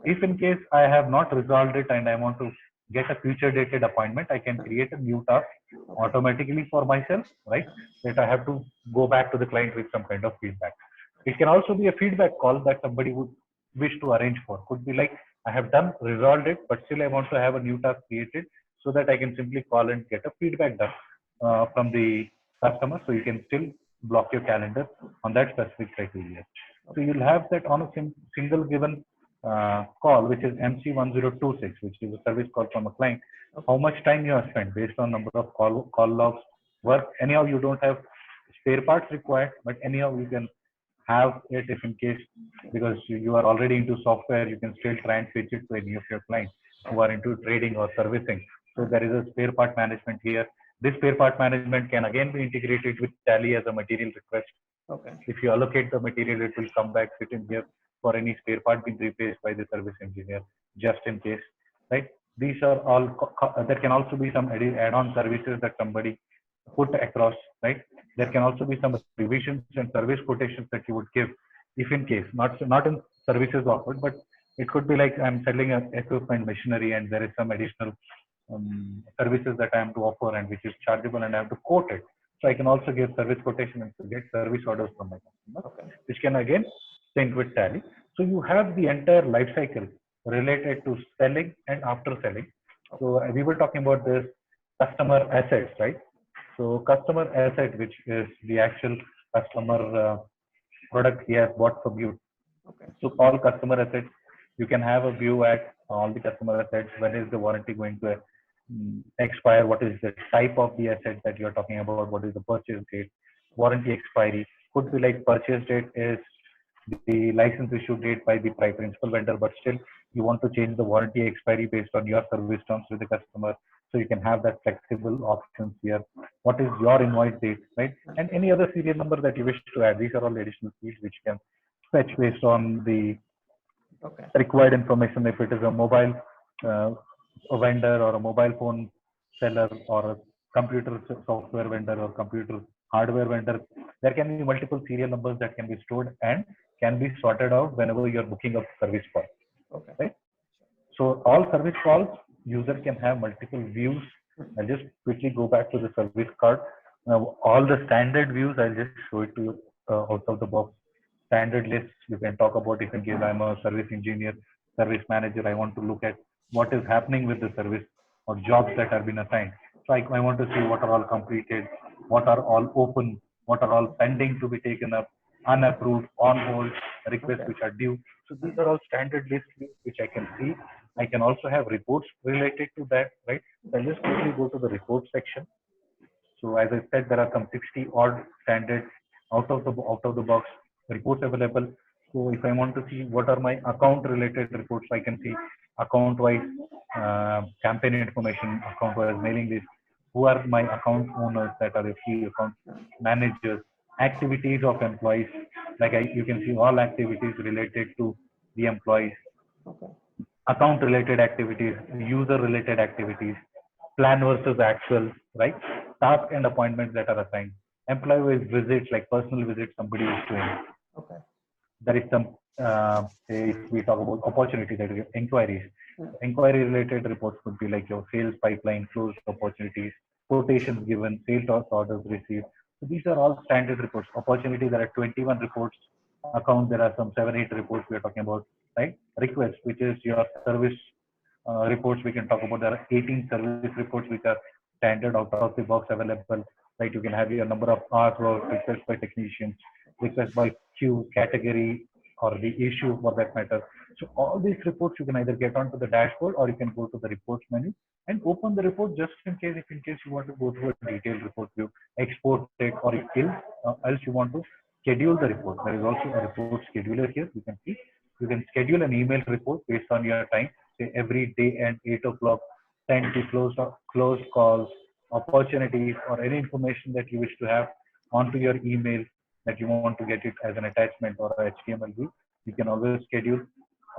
Speaker 1: If in case I have not resolved it and I want to get a future dated appointment, I can create a new task automatically for myself, right? That I have to go back to the client with some kind of feedback. It can also be a feedback call that somebody would wish to arrange for. Could be like, I have resolved it, but still I want to have a new task created so that I can simply call and get a feedback done from the customer. So you can still block your calendar on that specific criteria. So you'll have that on a single given call, which is MC1026, which is a service call from a client. How much time you have spent based on number of call logs work. Anyhow, you don't have spare parts required, but anyhow you can have it if in case, because you are already into software, you can still try and pitch it to any of your clients who are into trading or servicing. So there is a spare part management here. This spare part management can again be integrated with Tally as a material request. If you allocate the material, it will come back sit in here for any spare part being replaced by the service engineer, just in case, right? These are all, there can also be some add-on services that somebody put across, right? There can also be some revisions and service quotations that you would give, if in case, not in services offered, but it could be like I'm selling an equipment machinery and there is some additional services that I am to offer and which is chargeable and I have to quote it. So I can also give service quotation and get service orders from my customer, which can again sync with Tally. So you have the entire life cycle related to selling and after selling. So we were talking about this customer assets, right? So customer asset, which is the actual customer product he has bought from you.
Speaker 3: Okay.
Speaker 1: So all customer assets, you can have a view at all the customer assets. When is the warranty going to expire? What is the type of the asset that you're talking about? What is the purchase date? Warranty expiry could be like purchase date is the license issue date by the principal vendor, but still you want to change the warranty expiry based on your service terms with the customer. So you can have that flexible options here. What is your invoice date, right? And any other serial number that you wish to add. These are all additional fields which you can fetch based on the
Speaker 3: Okay.
Speaker 1: required information. If it is a mobile uh, a vendor or a mobile phone seller or a computer software vendor or computer hardware vendor, there can be multiple serial numbers that can be stored and can be sorted out whenever you're booking a service call,
Speaker 3: Okay.
Speaker 1: right? So all service calls, user can have multiple views. I'll just quickly go back to the service card. Now, all the standard views, I'll just show it to you out of the box. Standard lists, you can talk about if in case I'm a service engineer, service manager, I want to look at what is happening with the service or jobs that have been assigned. So I want to see what are all completed, what are all open, what are all pending to be taken up, unapproved, on hold, requests which are due. So these are all standard lists which I can see. I can also have reports related to that, right? So I'll just quickly go to the report section. So as I said, there are some 60 odd standard out of the box reports available. So if I want to see what are my account related reports, I can see account wise campaign information, account wise mailing list, who are my account owners that are the key account managers, activities of employees, like you can see all activities related to the employees,
Speaker 3: Okay.
Speaker 1: account related activities, user related activities, plan versus actual, right? Task and appointments that are assigned. Employee visits, like personal visits somebody is doing.
Speaker 3: Okay.
Speaker 1: There is some, say if we talk about opportunity, that is inquiries. Inquiry related reports could be like your sales pipeline, closed opportunities, quotations given, sales orders received. So these are all standard reports. Opportunity, there are 21 reports. Account, there are some 7-8 reports we are talking about, right? Request, which is your service reports we can talk about. There are 18 service reports which are standard out of the box available, right? You can have your number of hours work, request by technicians, request by queue, category, or the issue for that matter. So all these reports you can either get onto the dashboard or you can go to the reports menu and open the report just in case, if in case you want to go through a detailed report view, export it, or else you want to schedule the report. There is also a report scheduler here. You can see you can schedule an email report based on your time, say every day and 8 o'clock, 10 to closed calls, opportunities, or any information that you wish to have onto your email that you want to get it as an attachment or a HTML view. You can always schedule.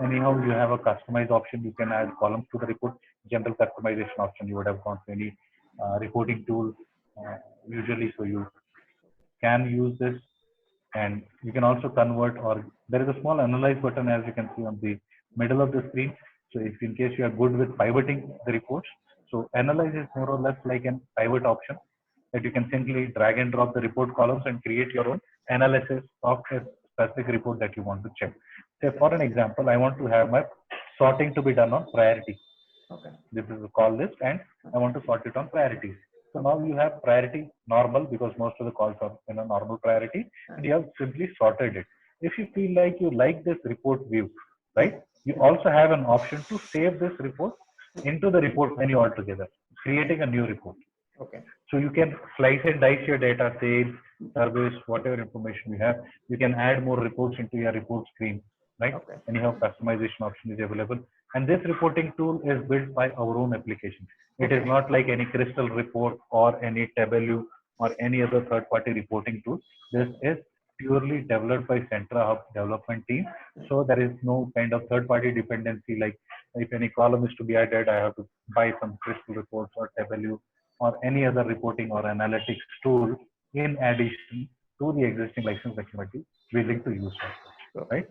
Speaker 1: Anyhow, you have a customized option. You can add columns to the report. General customization option, you would have gone to any reporting tool usually. So you can use this, and you can also convert, or there is a small analyze button as you can see on the middle of the screen. So if in case you are good with pivoting the reports, so analyze is more or less like an pivot option that you can simply drag and drop the report columns and create your own analysis of a specific report that you want to check. Say for an example, I want to have my sorting to be done on priority.
Speaker 3: Okay.
Speaker 1: This is a call list and I want to sort it on priorities. So now you have priority normal because most of the calls are in a normal priority, and you have simply sorted it. If you feel like you like this report view, right, you also have an option to save this report into the report menu altogether, creating a new report.
Speaker 3: Okay.
Speaker 1: So you can slice and dice your data, sales, service, whatever information you have. You can add more reports into your report screen, right?
Speaker 3: Okay.
Speaker 1: Anyhow, customization option is available. And this reporting tool is built by our own application. It is not like any Crystal report or any Tableau or any other third-party reporting tool. This is purely developed by Centra Hub development team. So there is no kind of third-party dependency. Like if any column is to be added, I have to buy some Crystal reports or Tableau or any other reporting or analytics tool in addition to the existing license that you might be willing to use, right?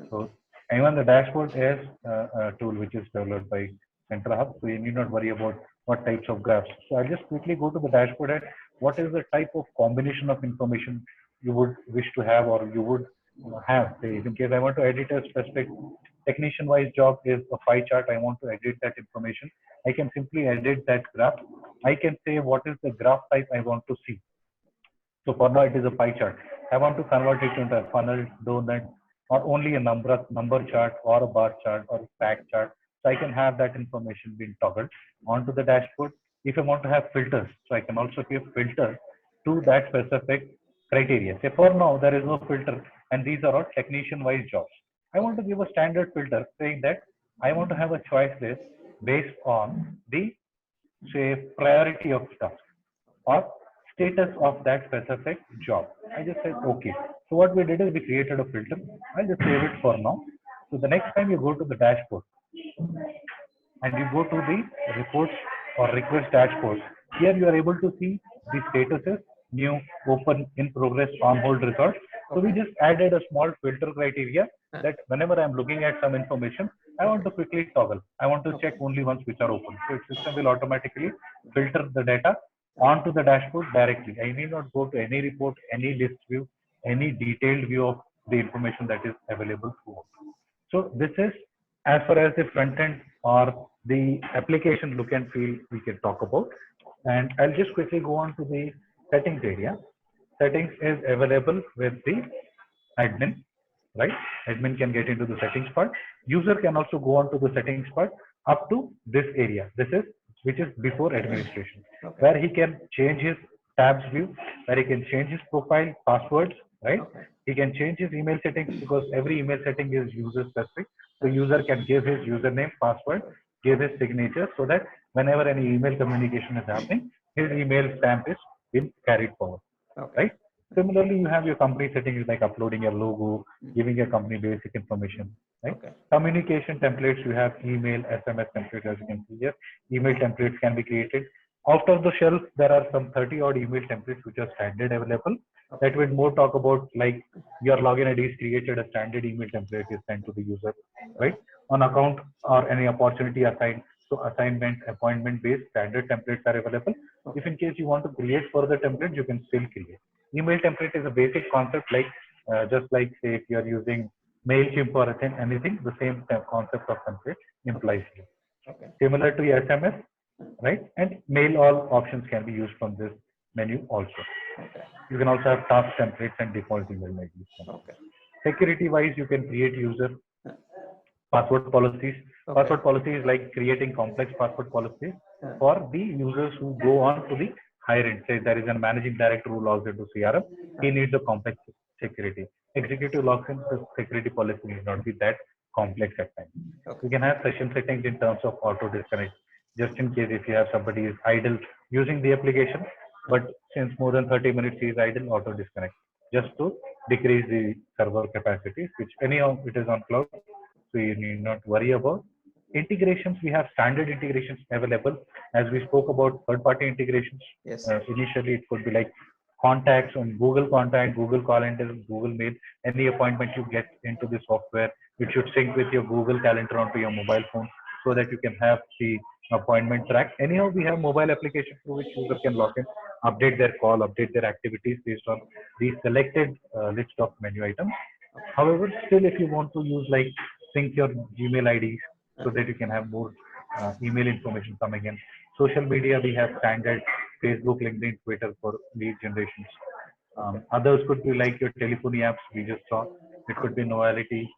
Speaker 1: So even the dashboard is a tool which is developed by Centra Hub, so you need not worry about what types of graphs. So I'll just quickly go to the dashboard and what is the type of combination of information you would wish to have or you would have. Say, in case I want to edit a specific technician-wise job is a pie chart, I want to edit that information. I can simply edit that graph. I can say what is the graph type I want to see. So for now it is a pie chart. I want to convert it into a funnel, donut, or only a number chart or a bar chart or a stack chart. So I can have that information being toggled onto the dashboard. If I want to have filters, so I can also give filter to that specific criteria. Say for now, there is no filter and these are all technician wise jobs. I want to give a standard filter saying that I want to have a choice list based on the say priority of stuff or status of that specific job. I just said okay. So what we did is we created a filter. I'll just save it for now. So the next time you go to the dashboard and you go to the reports or request dashboard, here you are able to see the statuses, new, open, in progress, on hold records. So we just added a small filter criteria that whenever I'm looking at some information, I want to quickly toggle. I want to check only ones which are open. So the system will automatically filter the data onto the dashboard directly. I need not go to any report, any list view, any detailed view of the information that is available throughout. So this is as far as the front end or the application look and feel we can talk about. And I'll just quickly go on to the settings area. Settings is available with the admin, right? Admin can get into the settings part. User can also go on to the settings part up to this area. This is which is before administration, where he can change his tabs view, where he can change his profile, passwords, right? He can change his email settings because every email setting is user specific. So user can give his username, password, give his signature so that whenever any email communication is happening, his email stamp is being carried forward, right? Similarly, you have your company settings like uploading your logo, giving your company basic information, right? Communication templates, you have email, SMS templates, as you can see here. Email templates can be created. Out of the shelf, there are some 30 odd email templates which are standard available. That will more talk about like your login ID is created, a standard email template is sent to the user, right? On account or any opportunity assigned. So assignment, appointment based standard templates are available. If in case you want to create further templates, you can still create. Email template is a basic concept like just like say if you are using MailChimp or anything, the same concept of template implies here. Similar to SMS, right? And mail all options can be used from this menu also. You can also have task templates and default email IDs. Security wise, you can create user password policies. Password policy is like creating complex password policies for the users who go on to the higher end. Say there is a managing director who logs into CRM, he needs a complex security. Executive logs in, the security policy need not be that complex at times. You can have session settings in terms of auto disconnect, just in case if you have somebody is idle using the application, but since more than 30 minutes he is idle, auto disconnect, just to decrease the server capacity, which anyhow it is on cloud, so you need not worry about. Integrations, we have standard integrations available. As we spoke about third-party integrations, initially it could be like contacts on Google Contact, Google Calendar, Google Mail. Any appointment you get into the software, it should sync with your Google Calendar onto your mobile phone so that you can have the appointment track. Anyhow, we have mobile application through which user can log in, update their call, update their activities based on the selected list of menu items. However, still if you want to use like sync your Gmail IDs so that you can have more email information coming in. Social media, we have standard Facebook, LinkedIn, Twitter for lead generations. Others could be like your telephony apps we just saw. It could be Noality,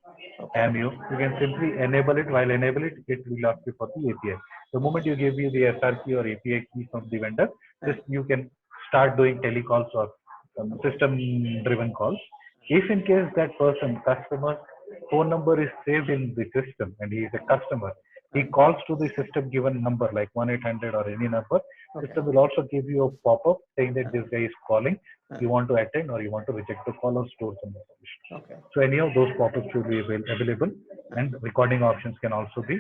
Speaker 1: Cameo. You can simply enable it. While enable it, it will ask you for the API. The moment you give you the SRC or API key from the vendor, just you can start doing telecalls or system-driven calls. If in case that person, customer phone number is saved in the system and he is a customer, he calls to the system given number like 1-800 or any number, system will also give you a pop-up saying that this guy is calling, you want to attend or you want to reject the call or store some information. So any of those pop-ups should be available, and recording options can also be,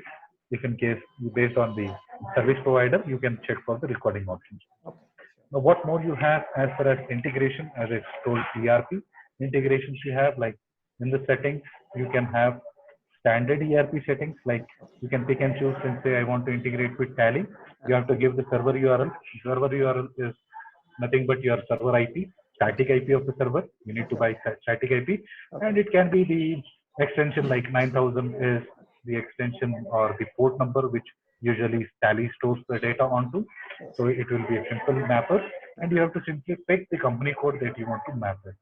Speaker 1: if in case based on the service provider, you can check for the recording options. Now what more you have as far as integration, as I told ERP, integrations you have like in the settings, you can have standard ERP settings, like you can pick and choose and say I want to integrate with Tally. You have to give the server URL. Server URL is nothing but your server IP, static IP of the server. You need to buy static IP, and it can be the extension like 9000 is the extension or the port number which usually Tally stores the data onto. So it will be a simple mapper, and you have to simply pick the company code that you want to map it.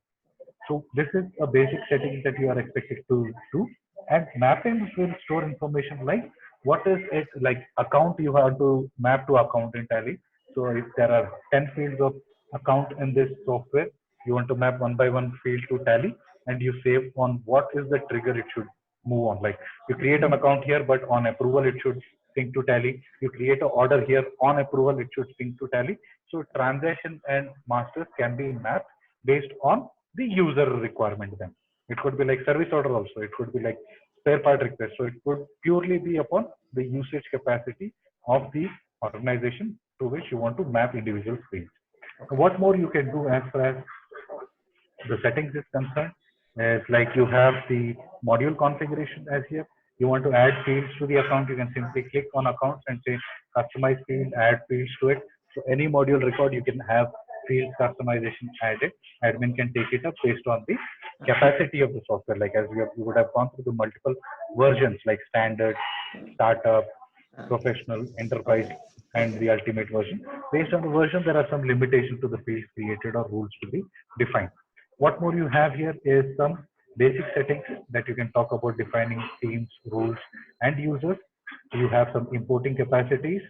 Speaker 1: So this is a basic setting that you are expected to do. And mapping will store information like what is it like account you have to map to account in Tally. So if there are 10 fields of account in this software, you want to map one by one field to Tally, and you save on what is the trigger it should move on. Like you create an account here, but on approval it should sync to Tally. You create an order here, on approval it should sync to Tally. So transaction and masters can be mapped based on the user requirement then. It could be like service order also. It could be like spare part request. So it could purely be upon the usage capacity of the organization to which you want to map individual fields. What more you can do as far as the settings is concerned is like you have the module configuration as here. You want to add fields to the account, you can simply click on accounts and say customize field, add fields to it. So any module record, you can have field customization added. Admin can take it up based on the capacity of the software. Like as you would have gone through the multiple versions like standard, startup, professional, enterprise, and the ultimate version. Based on the version, there are some limitations to the fields created or rules to be defined. What more you have here is some basic settings that you can talk about defining teams, rules, and users. You have some importing capacities,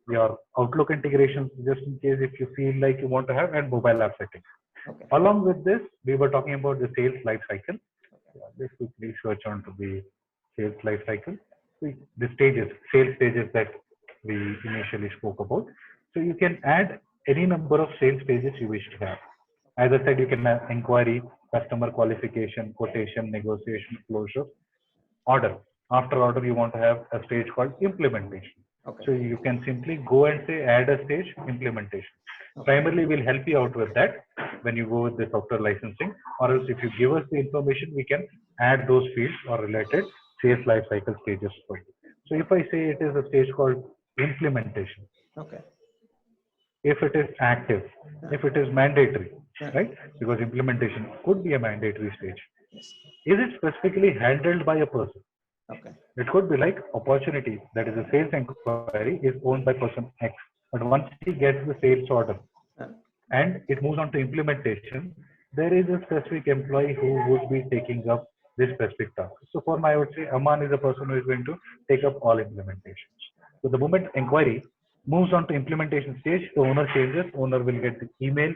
Speaker 1: your Outlook integrations, just in case if you feel like you want to have, and mobile app settings.
Speaker 3: Okay.
Speaker 1: Along with this, we were talking about the sales life cycle. Let's quickly search on to the sales life cycle. The stages, sales stages that we initially spoke about. So you can add any number of sales stages you wish to have. As I said, you can have inquiry, customer qualification, quotation, negotiation, closure, order. After order, you want to have a stage called implementation.
Speaker 3: Okay.
Speaker 1: So you can simply go and say add a stage, implementation.
Speaker 3: Okay.
Speaker 1: Primarily, we'll help you out with that when you go with the software licensing, or else if you give us the information, we can add those fields or related sales lifecycle stages for you. So if I say it is a stage called implementation,
Speaker 3: Okay.
Speaker 1: if it is active, if it is mandatory,
Speaker 3: Yeah.
Speaker 1: right? Because implementation could be a mandatory stage.
Speaker 3: Yes.
Speaker 1: Is it specifically handled by a person?
Speaker 3: Okay.
Speaker 1: It could be like opportunity, that is a sales inquiry is owned by person X. But once he gets the sales order
Speaker 3: Yeah.
Speaker 1: and it moves on to implementation, there is a specific employee who would be taking up this specific task. So for my, I would say Aman is a person who is going to take up all implementations. So the moment inquiry moves on to implementation stage, the owner changes, owner will get the emails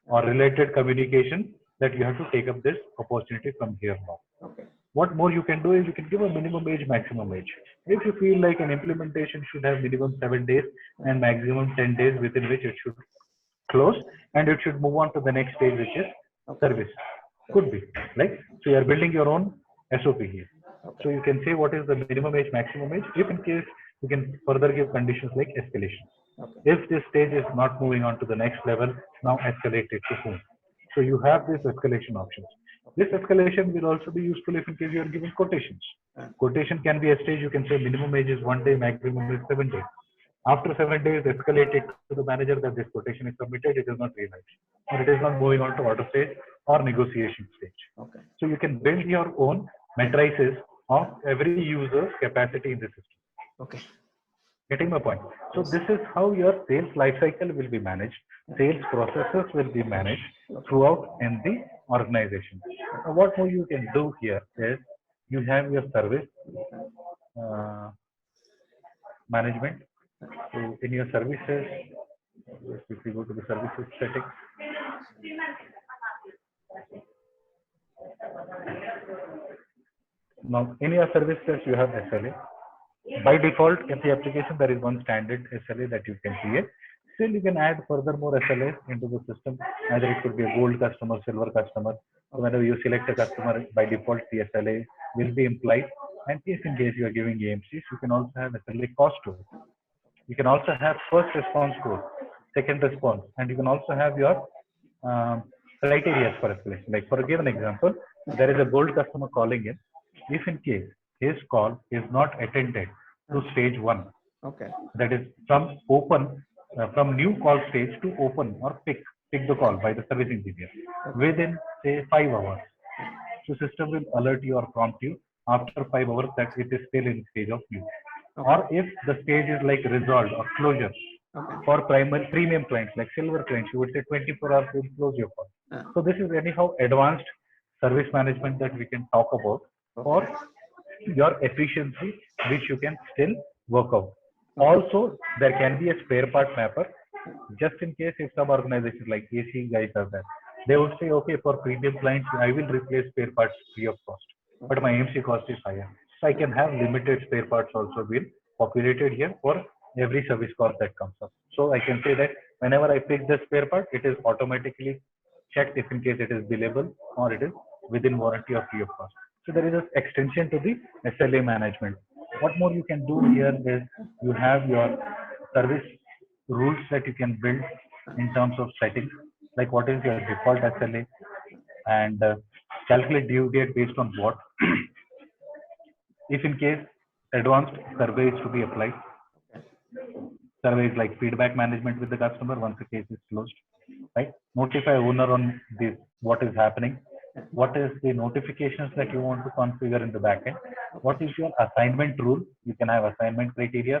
Speaker 1: or related communication that you have to take up this opportunity from here now.
Speaker 3: Okay.
Speaker 1: What more you can do is you can give a minimum age, maximum age. If you feel like an implementation should have minimum 7 days and maximum 10 days within which it should close, and it should move on to the next stage, which is service. Could be, right? So you are building your own SOP here. So you can say what is the minimum age, maximum age. If in case you can further give conditions like escalation.
Speaker 3: Okay.
Speaker 1: If this stage is not moving on to the next level, now escalate it to whom? So you have this escalation options. This escalation will also be useful if in case you are given quotations. Quotation can be a stage, you can say minimum age is 1 day, maximum is 7 days. After 7 days, escalate it to the manager that this quotation is submitted, it is not realized, or it is not moving on to order stage or negotiation stage.
Speaker 3: Okay.
Speaker 1: So you can build your own matrices of every user's capacity in the system.
Speaker 3: Okay.
Speaker 1: Getting my point? So this is how your sales lifecycle will be managed. Sales processes will be managed throughout in the organization. Now, what more you can do here is you have your service management. So in your services, if we go to the services settings, now in your services you have SLA. By default, in the application, there is one standard SLA that you can create. Still, you can add further more SLAs into the system. Either it could be a gold customer, silver customer. So whenever you select a customer, by default, the SLA will be implied. And if in case you are giving AMCs, you can also have SLA cost to it. You can also have first response code, second response, and you can also have your criteria for escalation. Like for a given example, there is a gold customer calling in. If in case his call is not attended to stage 1,
Speaker 3: Okay.
Speaker 1: that is from open, from new call stage to open or pick the call by the service engineer within say 5 hours. So system will alert you or prompt you after 5 hours that it is still in stage of new.
Speaker 3: Okay.
Speaker 1: Or if the stage is like resolved or closure,
Speaker 3: Okay.
Speaker 1: for primary premium clients like silver clients, you would say 24 hours will close your call. So this is anyhow advanced service management that we can talk about for your efficiency, which you can still work out. Also, there can be a spare part mapper, just in case if some organizations like AC guys are there, they would say, okay, for premium clients, I will replace spare parts free of cost, but my MC cost is higher. So I can have limited spare parts also being populated here for every service cost that comes up. So I can say that whenever I pick the spare part, it is automatically checked if in case it is billable or it is within warranty or free of cost. So there is an extension to the SLA management. What more you can do here is you have your service rules that you can build in terms of settings, like what is your default SLA and calculate due date based on what. If in case advanced survey is to be applied, surveys like feedback management with the customer once the case is closed, right? Notify owner on this, what is happening, what is the notifications that you want to configure in the backend, what is your assignment rule, you can have assignment criteria,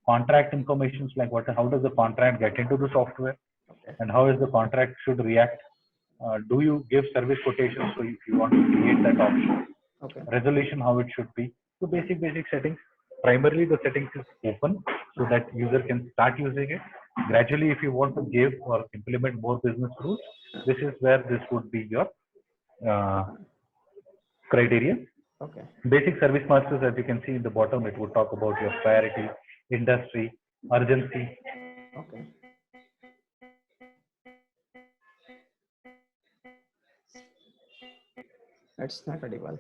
Speaker 1: contract informations like how does the contract get into the software, and how is the contract should react. Do you give service quotations? So if you want to create that option, resolution, how it should be. So basic settings. Primarily the settings is open so that user can start using it. Gradually, if you want to give or implement more business rules, this is where this would be your criteria. Basic service masters, as you can see in the bottom, it would talk about your priority, industry, urgency.
Speaker 3: That's not very well.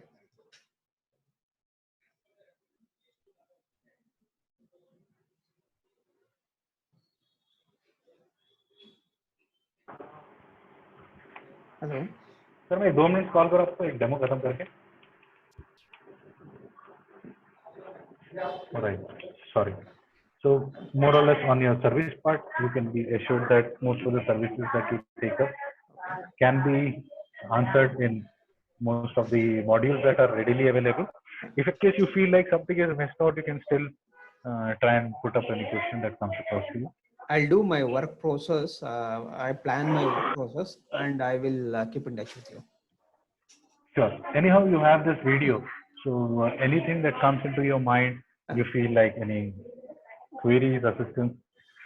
Speaker 3: Hello
Speaker 1: sir मैं 2 minute call करूँ आपको एक demo खत्म करके. Alright, sorry. So more or less on your service part, you can be assured that most of the services that you take up can be answered in most of the modules that are readily available. If in case you feel like something is missed out, you can still try and put up any question that comes across to you.
Speaker 3: I'll do my work process. I plan my work process and I will keep in touch with you.
Speaker 1: Sure. Anyhow, you have this video. So anything that comes into your mind, you feel like any queries, assistance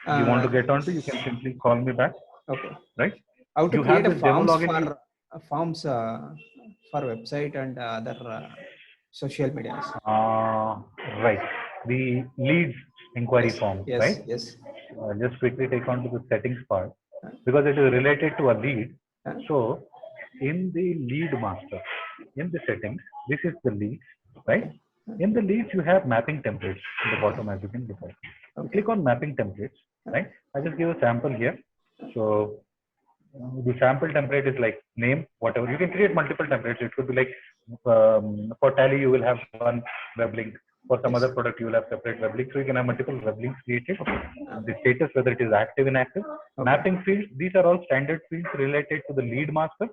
Speaker 1: you want to get onto, you can simply call me back.
Speaker 3: Okay.
Speaker 1: Right?
Speaker 3: How to
Speaker 1: You
Speaker 3: create
Speaker 1: have
Speaker 3: a
Speaker 1: this demo
Speaker 3: forms
Speaker 1: login.
Speaker 3: forms for website and other social medias.
Speaker 1: Right. The leads inquiry form,
Speaker 3: Yes.
Speaker 1: right?
Speaker 3: Yes.
Speaker 1: Just quickly take on to the settings part because it is related to a lead. So in the lead master, in the settings, this is the leads, right? In the leads, you have mapping templates in the bottom, as you can look at. Click on mapping templates, right? I just give a sample here. So the sample template is like name, whatever. You can create multiple templates. It could be like for Tally, you will have one web link. For some other product, you will have separate web links. So you can have multiple web links created. The status, whether it is active, inactive. Mapping fields, these are all standard fields related to the lead master.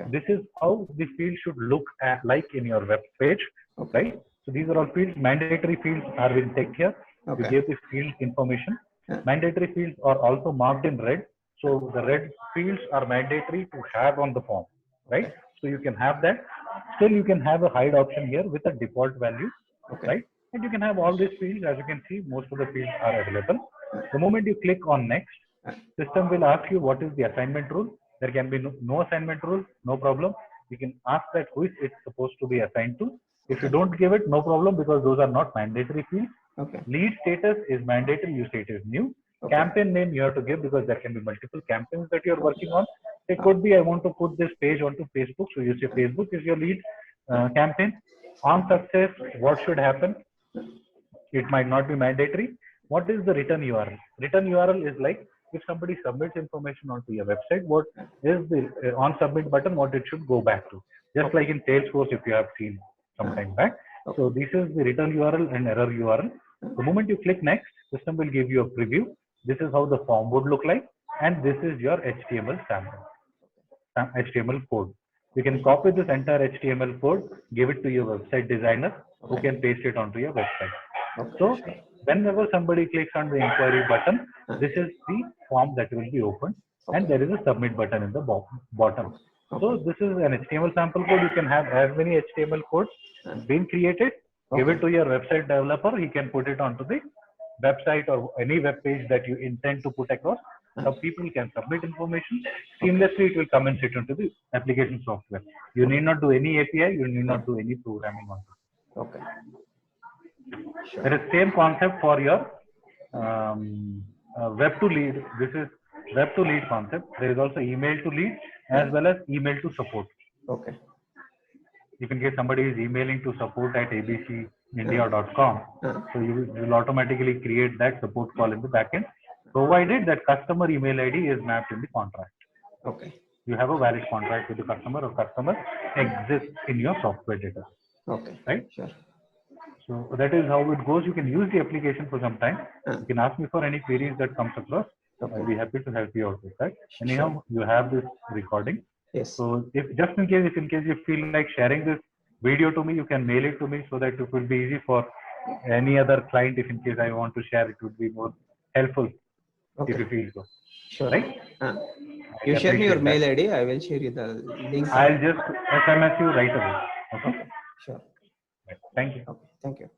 Speaker 1: This is how the field should look like in your web page, right? So these are all fields. Mandatory fields are being ticked here. You give the field information. Mandatory fields are also marked in red. So the red fields are mandatory to have on the form, right? So you can have that. Still, you can have a hide option here with a default value, right? And you can have all these fields. As you can see, most of the fields are available. The moment you click on next, system will ask you what is the assignment rule. There can be no assignment rule, no problem. You can ask that who is it supposed to be assigned to. If you don't give it, no problem, because those are not mandatory fields. Lead status is mandatory, you say it is new. Campaign name you have to give because there can be multiple campaigns that you are working on. It could be I want to put this page onto Facebook, so you say Facebook is your lead campaign. On success, what should happen? It might not be mandatory. What is the return URL? Return URL is like if somebody submits information onto your website, what is the on submit button, what it should go back to. Just like in Salesforce, if you have seen some time back. So this is the return URL and error URL. The moment you click next, system will give you a preview. This is how the form would look like. And this is your HTML sample, HTML code. You can copy this entire HTML code, give it to your website designer who can paste it onto your website. So whenever somebody clicks on the inquiry button, this is the form that will be opened and there is a submit button in the bottom. So this is an HTML sample code. You can have as many HTML codes being created. Give it to your website developer. He can put it onto the website or any web page that you intend to put across. So people can submit information. Seamlessly, it will come and sit into the application software. You need not do any API. You need not do any programming on it.
Speaker 3: Okay. Sure.
Speaker 1: There is same concept for your web to lead. This is web to lead concept. There is also email to lead as well as email to support.
Speaker 3: Okay.
Speaker 1: If in case somebody is emailing to support at abcindia.com, so you will automatically create that support call in the backend, provided that customer email ID is mapped in the contract.
Speaker 3: Okay.
Speaker 1: You have a valid contract with the customer, or customer exists in your software data.
Speaker 3: Okay.
Speaker 1: Right?
Speaker 3: Sure.
Speaker 1: So that is how it goes. You can use the application for some time. You can ask me for any queries that comes across. I'll be happy to help you out with that. Anyhow, you have this recording.
Speaker 3: Yes.
Speaker 1: So if in case you feel like sharing this video to me, you can mail it to me so that it will be easy for any other client. If in case I want to share, it would be more helpful. If you feel so.
Speaker 3: Sure.
Speaker 1: Right?
Speaker 3: You share me your mail ID. I will share you the link.
Speaker 1: I'll just SMS you right away. Okay.
Speaker 3: Sure.
Speaker 1: Right. Thank you.
Speaker 3: Okay. Thank you.